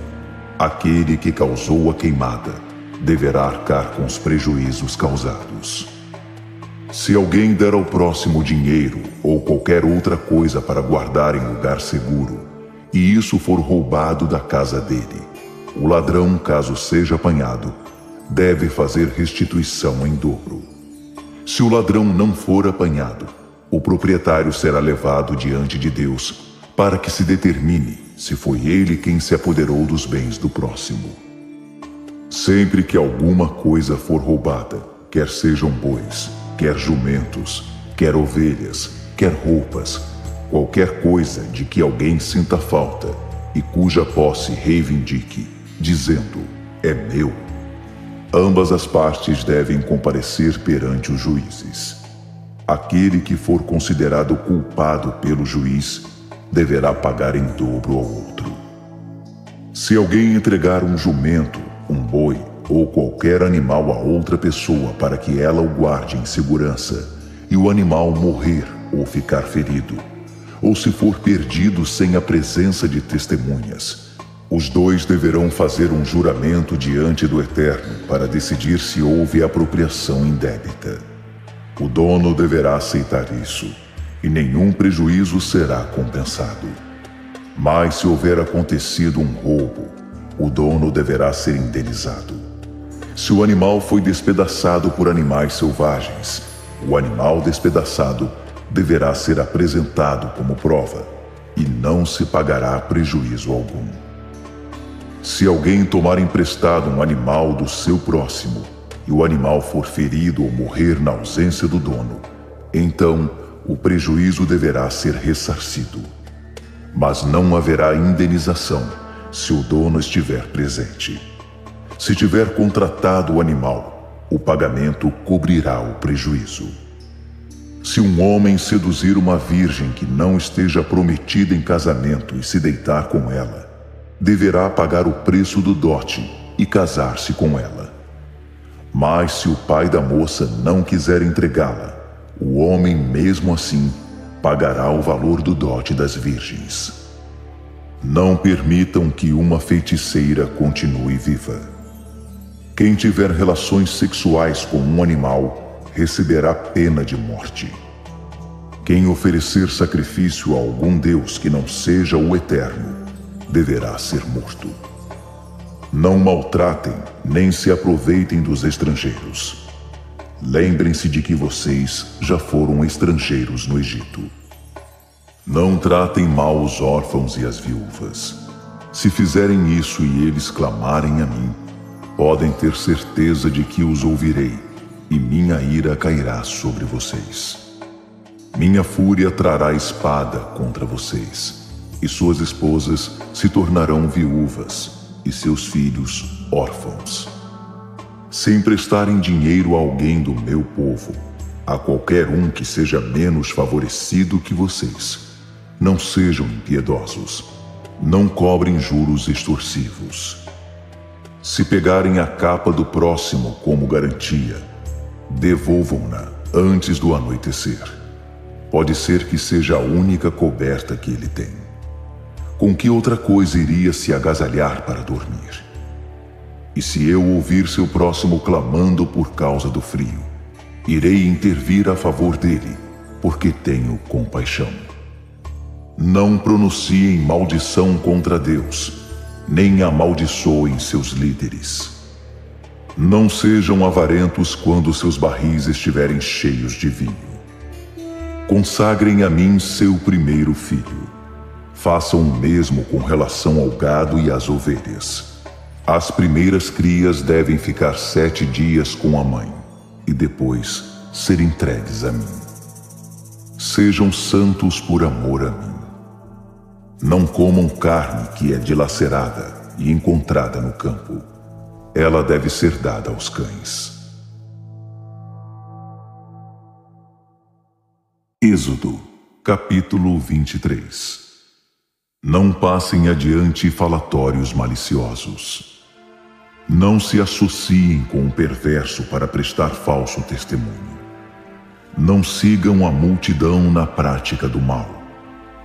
aquele que causou a queimada deverá arcar com os prejuízos causados. Se alguém der ao próximo dinheiro ou qualquer outra coisa para guardar em lugar seguro, e isso for roubado da casa dele, o ladrão, caso seja apanhado, deve fazer restituição em dobro. Se o ladrão não for apanhado, o proprietário será levado diante de Deus para que se determine se foi ele quem se apoderou dos bens do próximo. Sempre que alguma coisa for roubada, quer sejam bois, quer jumentos, quer ovelhas, quer roupas, qualquer coisa de que alguém sinta falta e cuja posse reivindique, dizendo, é meu, ambas as partes devem comparecer perante os juízes. Aquele que for considerado culpado pelo juiz deverá pagar em dobro ao outro. Se alguém entregar um jumento, um boi, ou qualquer animal a outra pessoa para que ela o guarde em segurança, e o animal morrer ou ficar ferido, ou se for perdido sem a presença de testemunhas, os dois deverão fazer um juramento diante do Eterno para decidir se houve apropriação indébita. O dono deverá aceitar isso, e nenhum prejuízo será compensado. Mas se houver acontecido um roubo, o dono deverá ser indenizado. Se o animal foi despedaçado por animais selvagens, o animal despedaçado deverá ser apresentado como prova, e não se pagará prejuízo algum. Se alguém tomar emprestado um animal do seu próximo, e o animal for ferido ou morrer na ausência do dono, então o prejuízo deverá ser ressarcido. Mas não haverá indenização se o dono estiver presente. Se tiver contratado o animal, o pagamento cobrirá o prejuízo. Se um homem seduzir uma virgem que não esteja prometida em casamento e se deitar com ela, deverá pagar o preço do dote e casar-se com ela. Mas se o pai da moça não quiser entregá-la, o homem mesmo assim pagará o valor do dote das virgens. Não permitam que uma feiticeira continue viva. Quem tiver relações sexuais com um animal receberá pena de morte. Quem oferecer sacrifício a algum deus que não seja o Eterno deverá ser morto. Não maltratem nem se aproveitem dos estrangeiros. Lembrem-se de que vocês já foram estrangeiros no Egito. Não tratem mal os órfãos e as viúvas. Se fizerem isso e eles clamarem a mim, podem ter certeza de que os ouvirei, e minha ira cairá sobre vocês. Minha fúria trará espada contra vocês, e suas esposas se tornarão viúvas, e seus filhos órfãos. Se emprestarem dinheiro a alguém do meu povo, a qualquer um que seja menos favorecido que vocês, não sejam impiedosos, não cobrem juros extorsivos. Se pegarem a capa do próximo como garantia, devolvam-na antes do anoitecer. Pode ser que seja a única coberta que ele tem. Com que outra coisa iria se agasalhar para dormir? E se eu ouvir seu próximo clamando por causa do frio, irei intervir a favor dele, porque tenho compaixão. Não pronunciem maldição contra Deus, nem amaldiçoem seus líderes. Não sejam avarentos quando seus barris estiverem cheios de vinho. Consagrem a mim seu primeiro filho. Façam o mesmo com relação ao gado e às ovelhas. As primeiras crias devem ficar 7 dias com a mãe, e depois ser entregues a mim. Sejam santos por amor a mim. Não comam carne que é dilacerada e encontrada no campo. Ela deve ser dada aos cães. Êxodo, capítulo 23. Não passem adiante falatórios maliciosos. Não se associem com um perverso para prestar falso testemunho. Não sigam a multidão na prática do mal.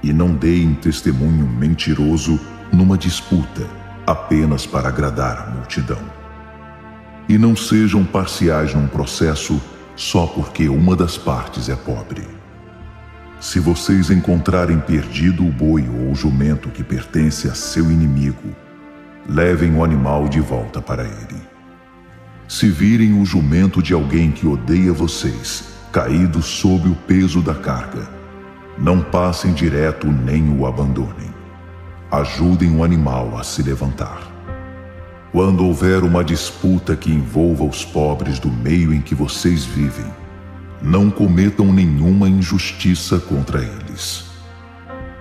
E não deem testemunho mentiroso numa disputa, apenas para agradar a multidão. E não sejam parciais num processo só porque uma das partes é pobre. Se vocês encontrarem perdido o boi ou o jumento que pertence a seu inimigo, levem o animal de volta para ele. Se virem o jumento de alguém que odeia vocês, caído sob o peso da carga, não passem direto nem o abandonem. Ajudem o animal a se levantar. Quando houver uma disputa que envolva os pobres do meio em que vocês vivem, não cometam nenhuma injustiça contra eles.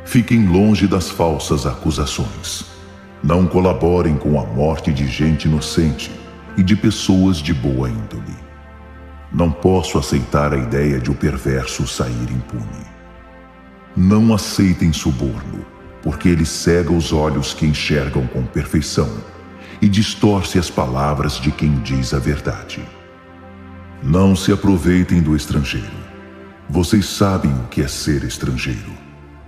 Fiquem longe das falsas acusações. Não colaborem com a morte de gente inocente e de pessoas de boa índole. Não posso aceitar a ideia de o perverso sair impune. Não aceitem suborno, porque ele cega os olhos que enxergam com perfeição e distorce as palavras de quem diz a verdade. Não se aproveitem do estrangeiro. Vocês sabem o que é ser estrangeiro,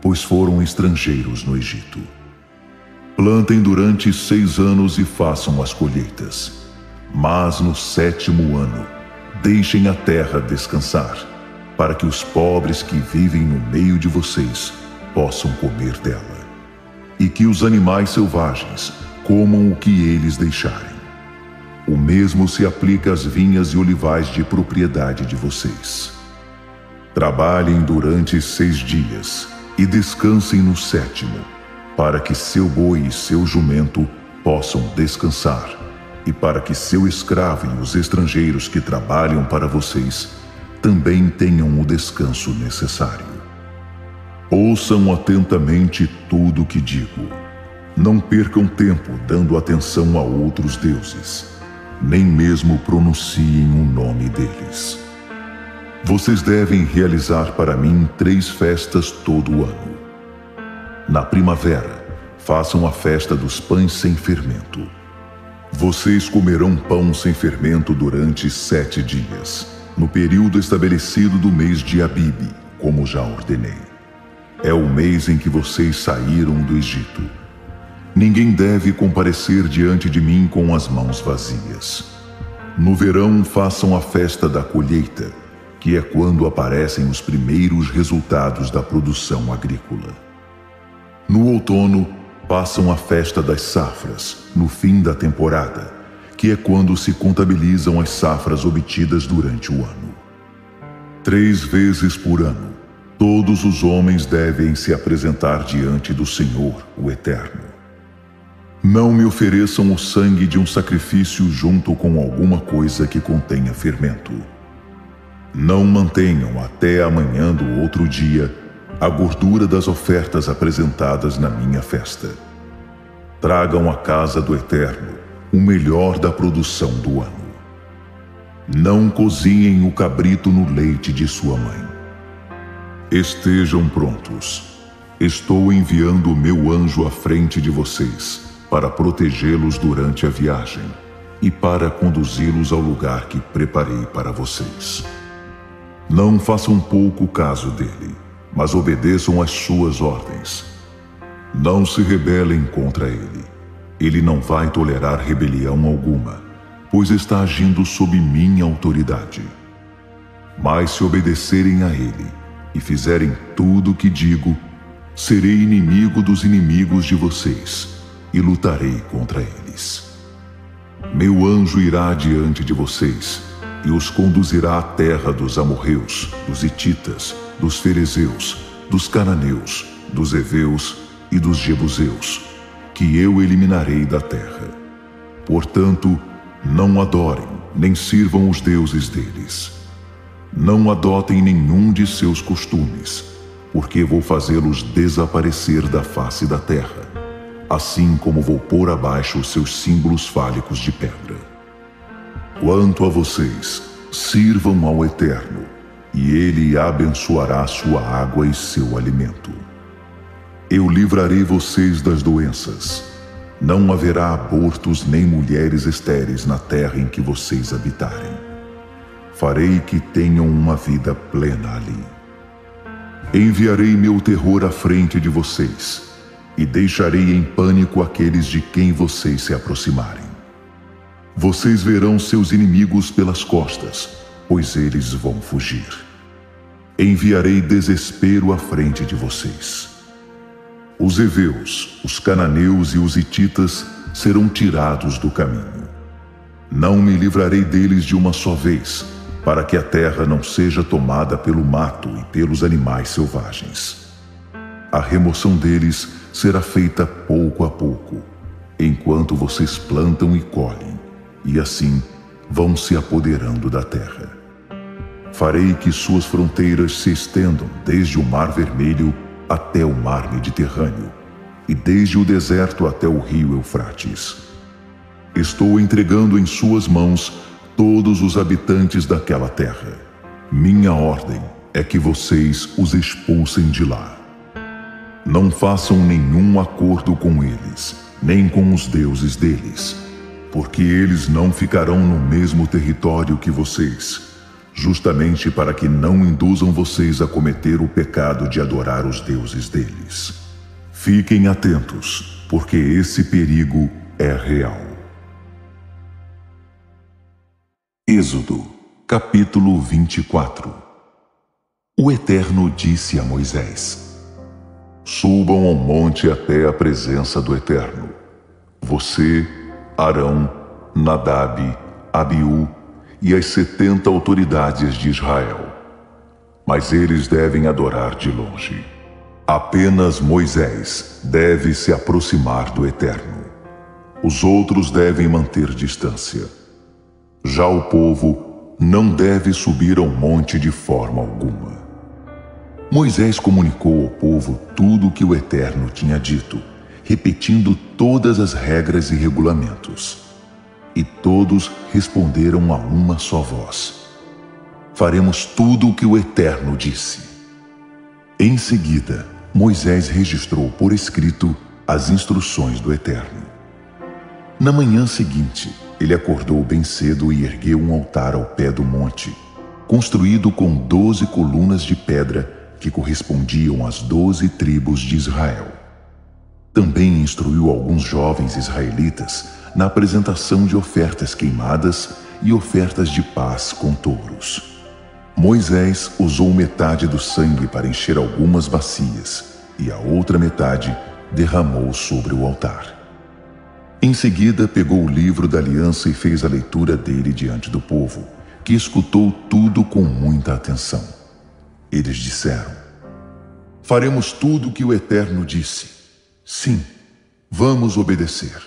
pois foram estrangeiros no Egito. Plantem durante 6 anos e façam as colheitas, mas no 7º ano deixem a terra descansar, para que os pobres que vivem no meio de vocês possam comer dela, e que os animais selvagens comam o que eles deixarem. O mesmo se aplica às vinhas e olivais de propriedade de vocês. Trabalhem durante 6 dias e descansem no 7º, para que seu boi e seu jumento possam descansar, e para que seu escravo e os estrangeiros que trabalham para vocês também tenham o descanso necessário. Ouçam atentamente tudo o que digo. Não percam tempo dando atenção a outros deuses, nem mesmo pronunciem o nome deles. Vocês devem realizar para mim 3 festas todo ano. Na primavera, façam a festa dos pães sem fermento. Vocês comerão pão sem fermento durante 7 dias, no período estabelecido do mês de Abibe, como já ordenei. É o mês em que vocês saíram do Egito. Ninguém deve comparecer diante de mim com as mãos vazias. No verão, façam a festa da colheita, que é quando aparecem os primeiros resultados da produção agrícola. No outono, passam a festa das safras, no fim da temporada, que é quando se contabilizam as safras obtidas durante o ano. 3 vezes por ano, todos os homens devem se apresentar diante do Senhor, o Eterno. Não me ofereçam o sangue de um sacrifício junto com alguma coisa que contenha fermento. Não mantenham até amanhã do outro dia a gordura das ofertas apresentadas na minha festa. Tragam à casa do Eterno o melhor da produção do ano. Não cozinhem o cabrito no leite de sua mãe. Estejam prontos. Estou enviando o meu anjo à frente de vocês para protegê-los durante a viagem e para conduzi-los ao lugar que preparei para vocês. Não façam pouco caso dele, mas obedeçam às suas ordens. Não se rebelem contra ele. Ele não vai tolerar rebelião alguma, pois está agindo sob minha autoridade. Mas se obedecerem a ele e fizerem tudo o que digo, serei inimigo dos inimigos de vocês e lutarei contra eles. Meu anjo irá adiante de vocês e os conduzirá à terra dos amorreus, dos hititas, dos ferezeus, dos cananeus, dos heveus e dos jebuseus, que eu eliminarei da terra. Portanto, não adorem, nem sirvam os deuses deles. Não adotem nenhum de seus costumes, porque vou fazê-los desaparecer da face da terra, assim como vou pôr abaixo os seus símbolos fálicos de pedra. Quanto a vocês, sirvam ao Eterno, e Ele abençoará sua água e seu alimento. Eu livrarei vocês das doenças. Não haverá abortos nem mulheres estéreis na terra em que vocês habitarem. Farei que tenham uma vida plena ali. Enviarei meu terror à frente de vocês, e deixarei em pânico aqueles de quem vocês se aproximarem. Vocês verão seus inimigos pelas costas, pois eles vão fugir. Enviarei desespero à frente de vocês. Os heveus, os cananeus e os hititas serão tirados do caminho. Não me livrarei deles de uma só vez, para que a terra não seja tomada pelo mato e pelos animais selvagens. A remoção deles será feita pouco a pouco, enquanto vocês plantam e colhem, e assim vão se apoderando da terra. Farei que suas fronteiras se estendam desde o Mar Vermelho até o Mar Mediterrâneo, e desde o deserto até o rio Eufrates. Estou entregando em suas mãos todos os habitantes daquela terra. Minha ordem é que vocês os expulsem de lá. Não façam nenhum acordo com eles, nem com os deuses deles, porque eles não ficarão no mesmo território que vocês, justamente para que não induzam vocês a cometer o pecado de adorar os deuses deles. Fiquem atentos, porque esse perigo é real. Êxodo, capítulo 24. O Eterno disse a Moisés: Subam ao monte até a presença do Eterno. Você, Arão, Nadab, Abiú e as 70 autoridades de Israel. Mas eles devem adorar de longe. Apenas Moisés deve se aproximar do Eterno. Os outros devem manter distância. Já o povo não deve subir ao monte de forma alguma. Moisés comunicou ao povo tudo o que o Eterno tinha dito, repetindo todas as regras e regulamentos. E todos responderam a uma só voz: Faremos tudo o que o Eterno disse. Em seguida, Moisés registrou por escrito as instruções do Eterno. Na manhã seguinte, ele acordou bem cedo e ergueu um altar ao pé do monte, construído com 12 colunas de pedra que correspondiam às 12 tribos de Israel. Também instruiu alguns jovens israelitas na apresentação de ofertas queimadas e ofertas de paz com touros. Moisés usou metade do sangue para encher algumas bacias e a outra metade derramou sobre o altar. Em seguida, pegou o livro da aliança e fez a leitura dele diante do povo, que escutou tudo com muita atenção. Eles disseram: Faremos tudo o que o Eterno disse. Sim, vamos obedecer.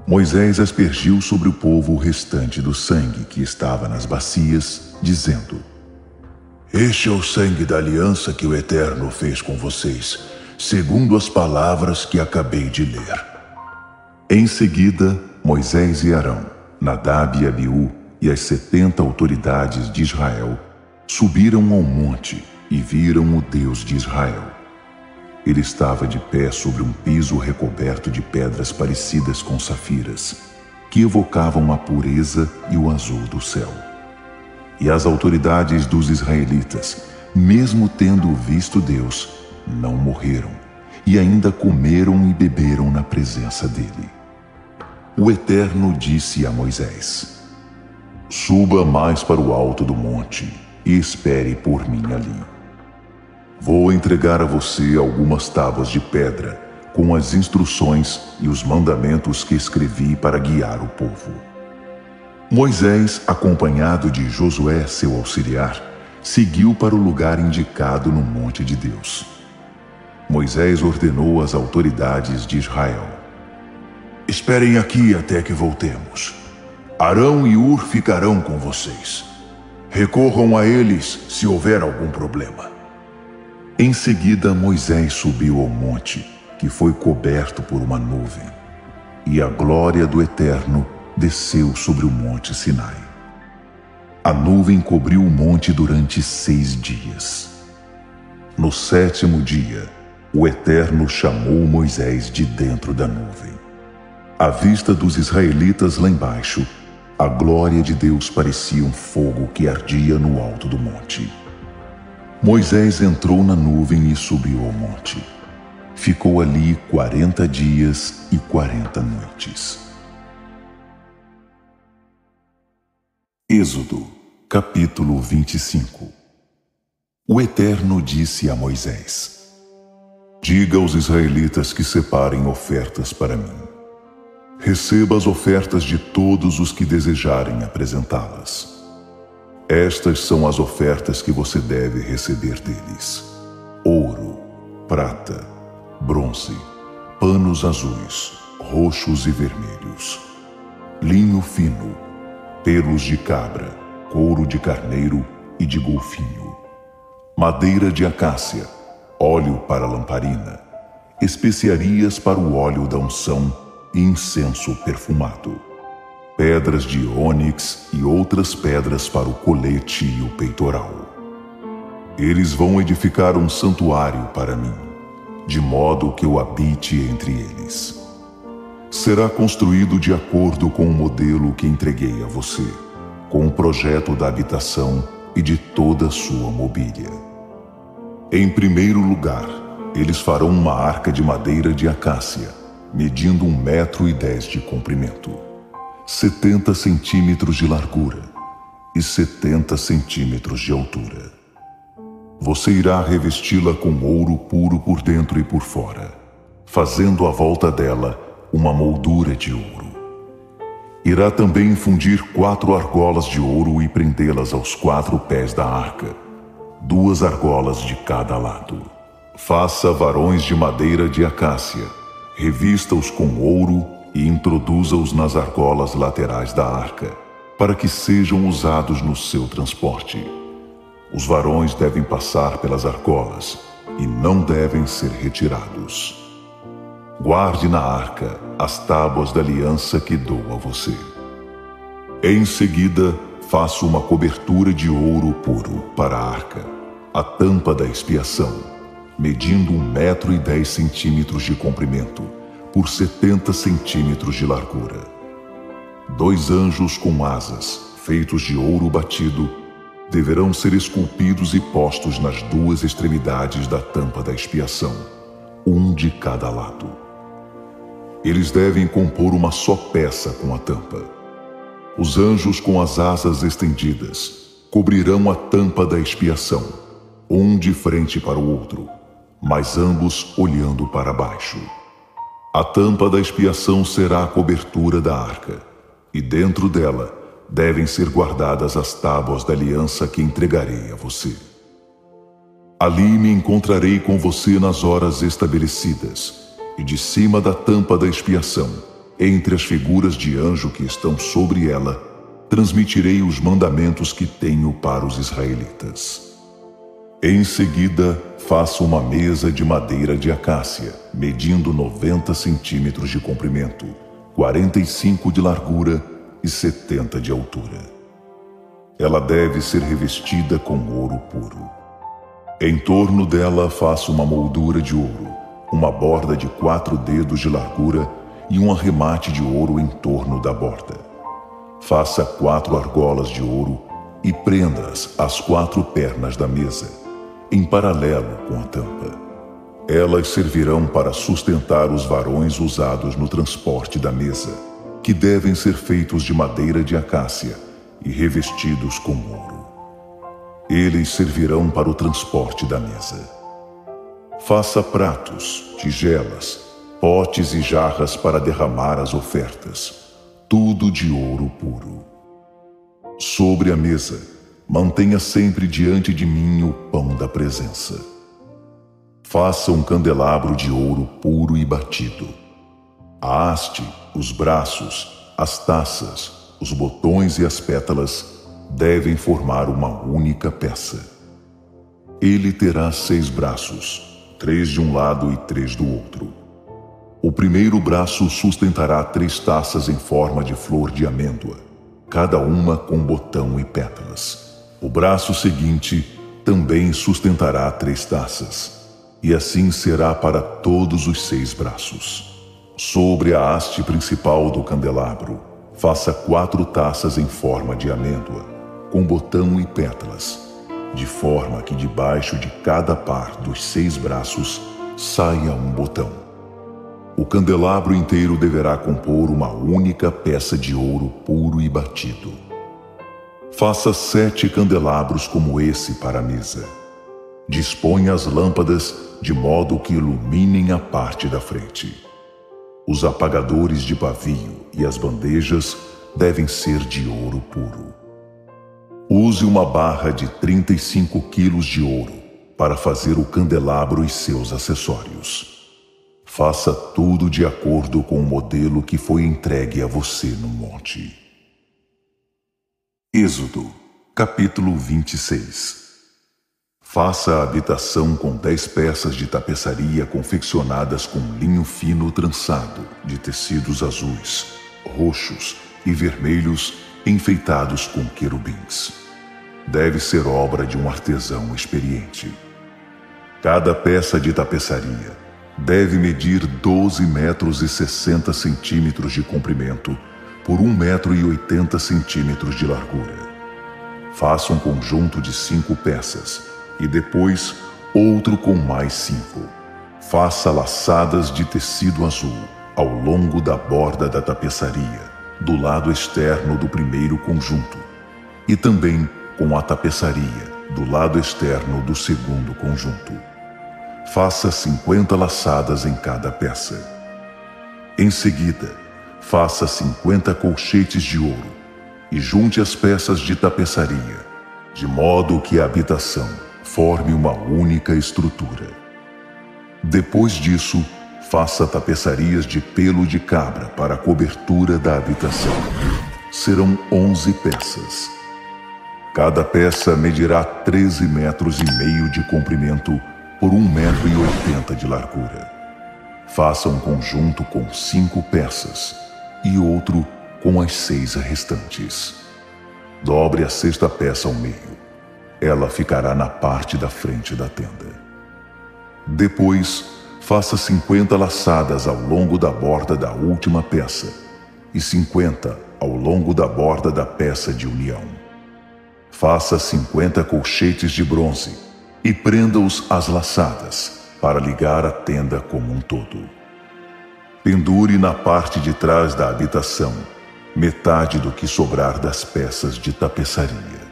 Moisés aspergiu sobre o povo o restante do sangue que estava nas bacias, dizendo: Este é o sangue da aliança que o Eterno fez com vocês, segundo as palavras que acabei de ler. Em seguida, Moisés e Arão, Nadab e Abiú e as 70 autoridades de Israel subiram ao monte e viram o Deus de Israel. Ele estava de pé sobre um piso recoberto de pedras parecidas com safiras, que evocavam a pureza e o azul do céu. E as autoridades dos israelitas, mesmo tendo visto Deus, não morreram, e ainda comeram e beberam na presença dele. O Eterno disse a Moisés: Suba mais para o alto do monte e espere por mim ali. Vou entregar a você algumas tábuas de pedra com as instruções e os mandamentos que escrevi para guiar o povo. Moisés, acompanhado de Josué, seu auxiliar, seguiu para o lugar indicado no monte de Deus. Moisés ordenou às autoridades de Israel: Esperem aqui até que voltemos. Arão e Hur ficarão com vocês. Recorram a eles se houver algum problema. Em seguida, Moisés subiu ao monte, que foi coberto por uma nuvem, e a glória do Eterno desceu sobre o monte Sinai. A nuvem cobriu o monte durante 6 dias. No 7º dia, o Eterno chamou Moisés de dentro da nuvem. À vista dos israelitas lá embaixo, a glória de Deus parecia um fogo que ardia no alto do monte. Moisés entrou na nuvem e subiu ao monte. Ficou ali 40 dias e 40 noites. Êxodo, capítulo 25. O Eterno disse a Moisés: Diga aos israelitas que separem ofertas para mim. Receba as ofertas de todos os que desejarem apresentá-las. Estas são as ofertas que você deve receber deles: ouro, prata, bronze, panos azuis, roxos e vermelhos, linho fino, pelos de cabra, couro de carneiro e de golfinho, madeira de acácia, óleo para lamparina, especiarias para o óleo da unção e incenso perfumado, pedras de ônix e outras pedras para o colete e o peitoral. Eles vão edificar um santuário para mim, de modo que eu habite entre eles. Será construído de acordo com o modelo que entreguei a você, com o projeto da habitação e de toda a sua mobília. Em primeiro lugar, eles farão uma arca de madeira de acácia, medindo 1,10 m de comprimento, 70 centímetros de largura e 70 centímetros de altura. Você irá revesti-la com ouro puro por dentro e por fora, fazendo à volta dela uma moldura de ouro. Irá também fundir 4 argolas de ouro e prendê-las aos 4 pés da arca, 2 argolas de cada lado. Faça varões de madeira de acácia, revista-os com ouro e introduza-os nas argolas laterais da arca, para que sejam usados no seu transporte. Os varões devem passar pelas argolas e não devem ser retirados. Guarde na arca as tábuas da aliança que dou a você. Em seguida, faça uma cobertura de ouro puro para a arca, a tampa da expiação, medindo 1,10 m de comprimento por 70 centímetros de largura. 2 anjos com asas, feitos de ouro batido, deverão ser esculpidos e postos nas 2 extremidades da tampa da expiação, um de cada lado. Eles devem compor uma só peça com a tampa. Os anjos com as asas estendidas cobrirão a tampa da expiação, um de frente para o outro, mas ambos olhando para baixo. A tampa da expiação será a cobertura da arca, e dentro dela devem ser guardadas as tábuas da aliança que entregarei a você. Ali me encontrarei com você nas horas estabelecidas, e de cima da tampa da expiação, entre as figuras de anjo que estão sobre ela, transmitirei os mandamentos que tenho para os israelitas. Em seguida, faça uma mesa de madeira de acácia, medindo 90 centímetros de comprimento, 45 de largura e 70 de altura. Ela deve ser revestida com ouro puro. Em torno dela, faça uma moldura de ouro, uma borda de 4 dedos de largura e um arremate de ouro em torno da borda. Faça 4 argolas de ouro e prenda-as às 4 pernas da mesa, em paralelo com a tampa. Elas servirão para sustentar os varões usados no transporte da mesa, que devem ser feitos de madeira de acácia e revestidos com ouro. Eles servirão para o transporte da mesa. Faça pratos, tigelas, potes e jarras para derramar as ofertas, tudo de ouro puro. Sobre a mesa, mantenha sempre diante de mim o pão da presença. Faça um candelabro de ouro puro e batido. A haste, os braços, as taças, os botões e as pétalas devem formar uma única peça. Ele terá 6 braços, 3 de um lado e 3 do outro. O primeiro braço sustentará 3 taças em forma de flor de amêndoa, cada uma com botão e pétalas. O braço seguinte também sustentará 3 taças, e assim será para todos os 6 braços. Sobre a haste principal do candelabro, faça 4 taças em forma de amêndoa, com botão e pétalas, de forma que debaixo de cada par dos 6 braços saia um botão. O candelabro inteiro deverá compor uma única peça de ouro puro e batido. Faça 7 candelabros como esse para a mesa. Disponha as lâmpadas de modo que iluminem a parte da frente. Os apagadores de pavio e as bandejas devem ser de ouro puro. Use uma barra de 35 quilos de ouro para fazer o candelabro e seus acessórios. Faça tudo de acordo com o modelo que foi entregue a você no monte. Êxodo, capítulo 26. Faça a habitação com 10 peças de tapeçaria confeccionadas com linho fino trançado, de tecidos azuis, roxos e vermelhos, enfeitados com querubins. Deve ser obra de um artesão experiente. Cada peça de tapeçaria Deve medir 12 metros e 60 centímetros de comprimento por 1 metro e 80 centímetros de largura. Faça um conjunto de 5 peças e depois outro com mais 5. Faça laçadas de tecido azul ao longo da borda da tapeçaria, do lado externo do primeiro conjunto, e também com a tapeçaria do lado externo do segundo conjunto. Faça 50 laçadas em cada peça. Em seguida, faça 50 colchetes de ouro e junte as peças de tapeçaria, de modo que a habitação forme uma única estrutura. Depois disso, faça tapeçarias de pelo de cabra para a cobertura da habitação. Serão 11 peças. Cada peça medirá 13,5 metros de comprimento por 1,80 metro de largura. Faça um conjunto com 5 peças e outro com as 6 restantes. Dobre a 6ª peça ao meio. Ela ficará na parte da frente da tenda. Depois, faça 50 laçadas ao longo da borda da última peça e 50 ao longo da borda da peça de união. Faça 50 colchetes de bronze e prenda-os às laçadas para ligar a tenda como um todo. Pendure na parte de trás da habitação metade do que sobrar das peças de tapeçaria.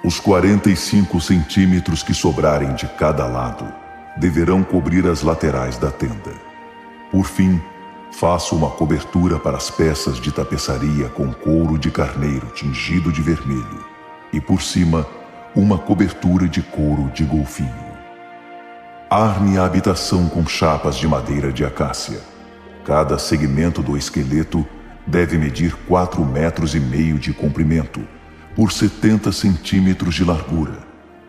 Os 45 centímetros que sobrarem de cada lado deverão cobrir as laterais da tenda. Por fim, faça uma cobertura para as peças de tapeçaria com couro de carneiro tingido de vermelho e, por cima, uma cobertura de couro de golfinho. Arme a habitação com chapas de madeira de acácia. Cada segmento do esqueleto deve medir 4,5 metros de comprimento por 70 centímetros de largura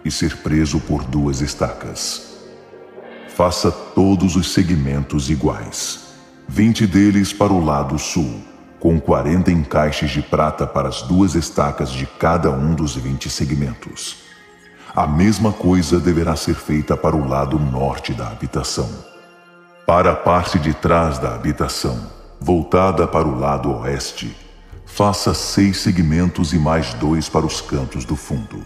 e ser preso por 2 estacas. Faça todos os segmentos iguais, 20 deles para o lado sul, com 40 encaixes de prata para as 2 estacas de cada um dos 20 segmentos. A mesma coisa deverá ser feita para o lado norte da habitação. Para a parte de trás da habitação, voltada para o lado oeste, faça 6 segmentos e mais 2 para os cantos do fundo.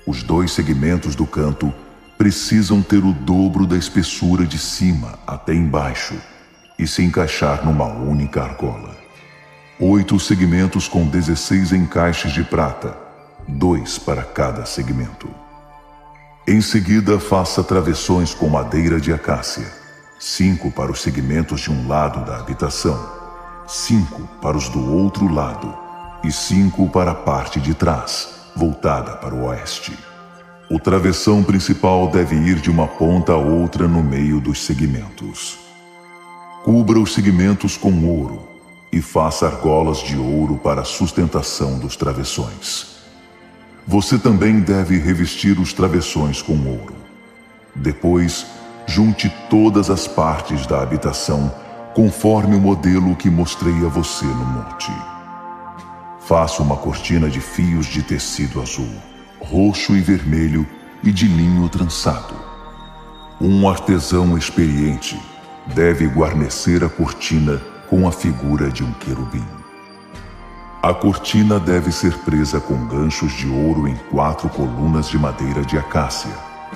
Os 2 segmentos do canto precisam ter o dobro da espessura de cima até embaixo e se encaixar numa única argola. 8 segmentos com 16 encaixes de prata, 2 para cada segmento. Em seguida, faça travessões com madeira de acácia, 5 para os segmentos de um lado da habitação, 5 para os do outro lado e 5 para a parte de trás, voltada para o oeste. O travessão principal deve ir de uma ponta a outra no meio dos segmentos. Cubra os segmentos com ouro e faça argolas de ouro para a sustentação dos travessões. Você também deve revestir os travessões com ouro. Depois, junte todas as partes da habitação conforme o modelo que mostrei a você no monte. Faça uma cortina de fios de tecido azul, roxo e vermelho e de linho trançado. Um artesão experiente deve guarnecer a cortina com a figura de um querubim. A cortina deve ser presa com ganchos de ouro em 4 colunas de madeira de acácia,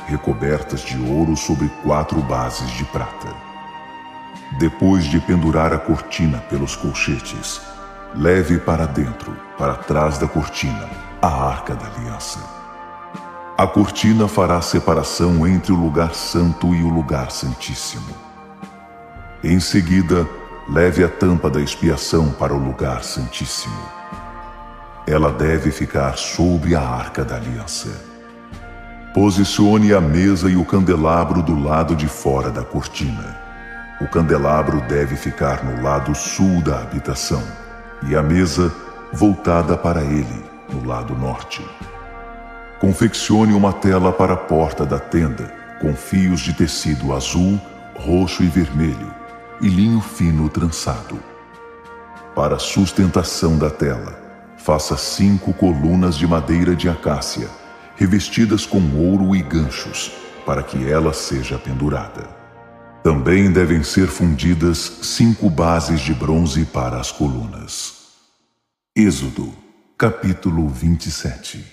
recobertas de ouro sobre 4 bases de prata. Depois de pendurar a cortina pelos colchetes, leve para dentro, para trás da cortina, a Arca da Aliança. A cortina fará separação entre o lugar santo e o lugar santíssimo. Em seguida, leve a tampa da expiação para o lugar santíssimo. Ela deve ficar sobre a Arca da Aliança. Posicione a mesa e o candelabro do lado de fora da cortina. O candelabro deve ficar no lado sul da habitação e a mesa voltada para ele, no lado norte. Confeccione uma tela para a porta da tenda, com fios de tecido azul, roxo e vermelho, e linho fino trançado. Para a sustentação da tela, faça 5 colunas de madeira de acácia, revestidas com ouro e ganchos, para que ela seja pendurada. Também devem ser fundidas 5 bases de bronze para as colunas. Êxodo, capítulo 27.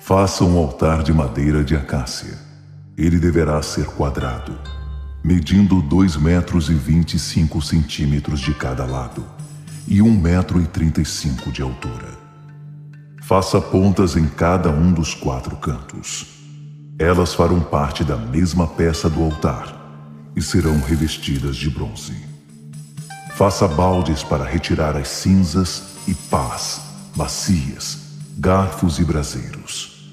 Faça um altar de madeira de acácia. Ele deverá ser quadrado, medindo 2,25 metros de cada lado e 1,35 metros de altura. Faça pontas em cada um dos 4 cantos. Elas farão parte da mesma peça do altar e serão revestidas de bronze. Faça baldes para retirar as cinzas e pás, bacias, garfos e braseiros.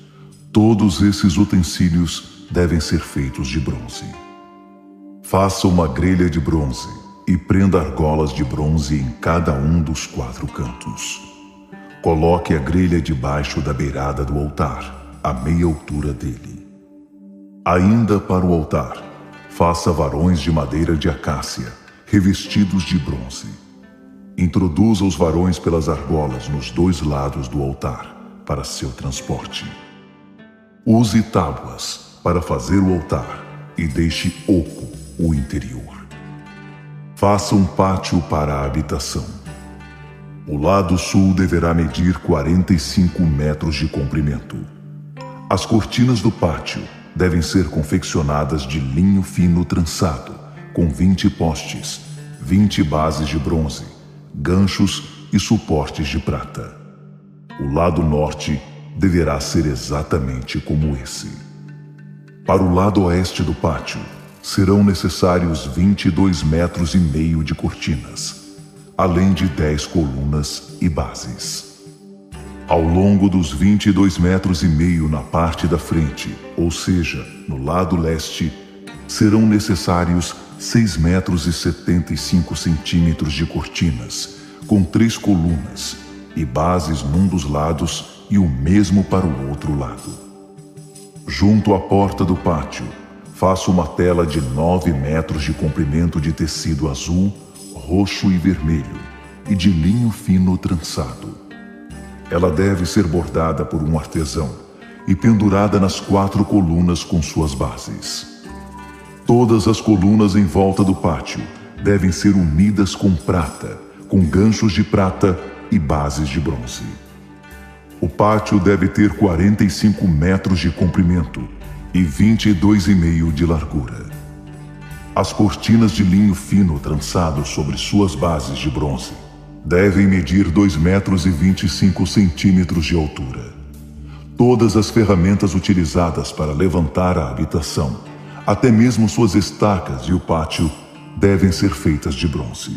Todos esses utensílios devem ser feitos de bronze. Faça uma grelha de bronze e prenda argolas de bronze em cada um dos 4 cantos. Coloque a grelha debaixo da beirada do altar, à meia altura dele. Ainda para o altar, faça varões de madeira de acácia, revestidos de bronze. Introduza os varões pelas argolas nos 2 lados do altar, para seu transporte. Use tábuas para fazer o altar e deixe oco o interior. Faça um pátio para a habitação. O lado sul deverá medir 45 metros de comprimento. As cortinas do pátio devem ser confeccionadas de linho fino trançado, com 20 postes, 20 bases de bronze, ganchos e suportes de prata. O lado norte deverá ser exatamente como esse. Para o lado oeste do pátio, serão necessários 22,5 metros de cortinas, além de 10 colunas e bases. Ao longo dos 22,5 metros na parte da frente, ou seja, no lado leste, serão necessários 6,75 metros de cortinas, com 3 colunas e bases num dos lados e o mesmo para o outro lado. Junto à porta do pátio, faça uma tela de 9 metros de comprimento de tecido azul, roxo e vermelho e de linho fino trançado. Ela deve ser bordada por um artesão e pendurada nas 4 colunas com suas bases. Todas as colunas em volta do pátio devem ser unidas com prata, com ganchos de prata e bases de bronze. O pátio deve ter 45 metros de comprimento e 22,5 de largura. As cortinas de linho fino trançado sobre suas bases de bronze devem medir 2,25 metros de altura. Todas as ferramentas utilizadas para levantar a habitação, até mesmo suas estacas e o pátio, devem ser feitas de bronze.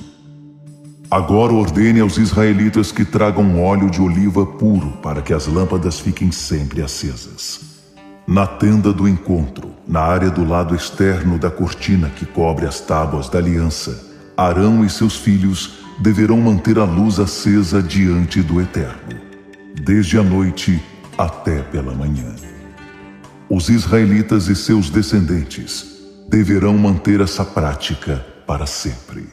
Agora ordene aos israelitas que tragam óleo de oliva puro para que as lâmpadas fiquem sempre acesas. Na tenda do encontro, na área do lado externo da cortina que cobre as tábuas da aliança, Arão e seus filhos deverão manter a luz acesa diante do Eterno, desde a noite até pela manhã. Os israelitas e seus descendentes deverão manter essa prática para sempre.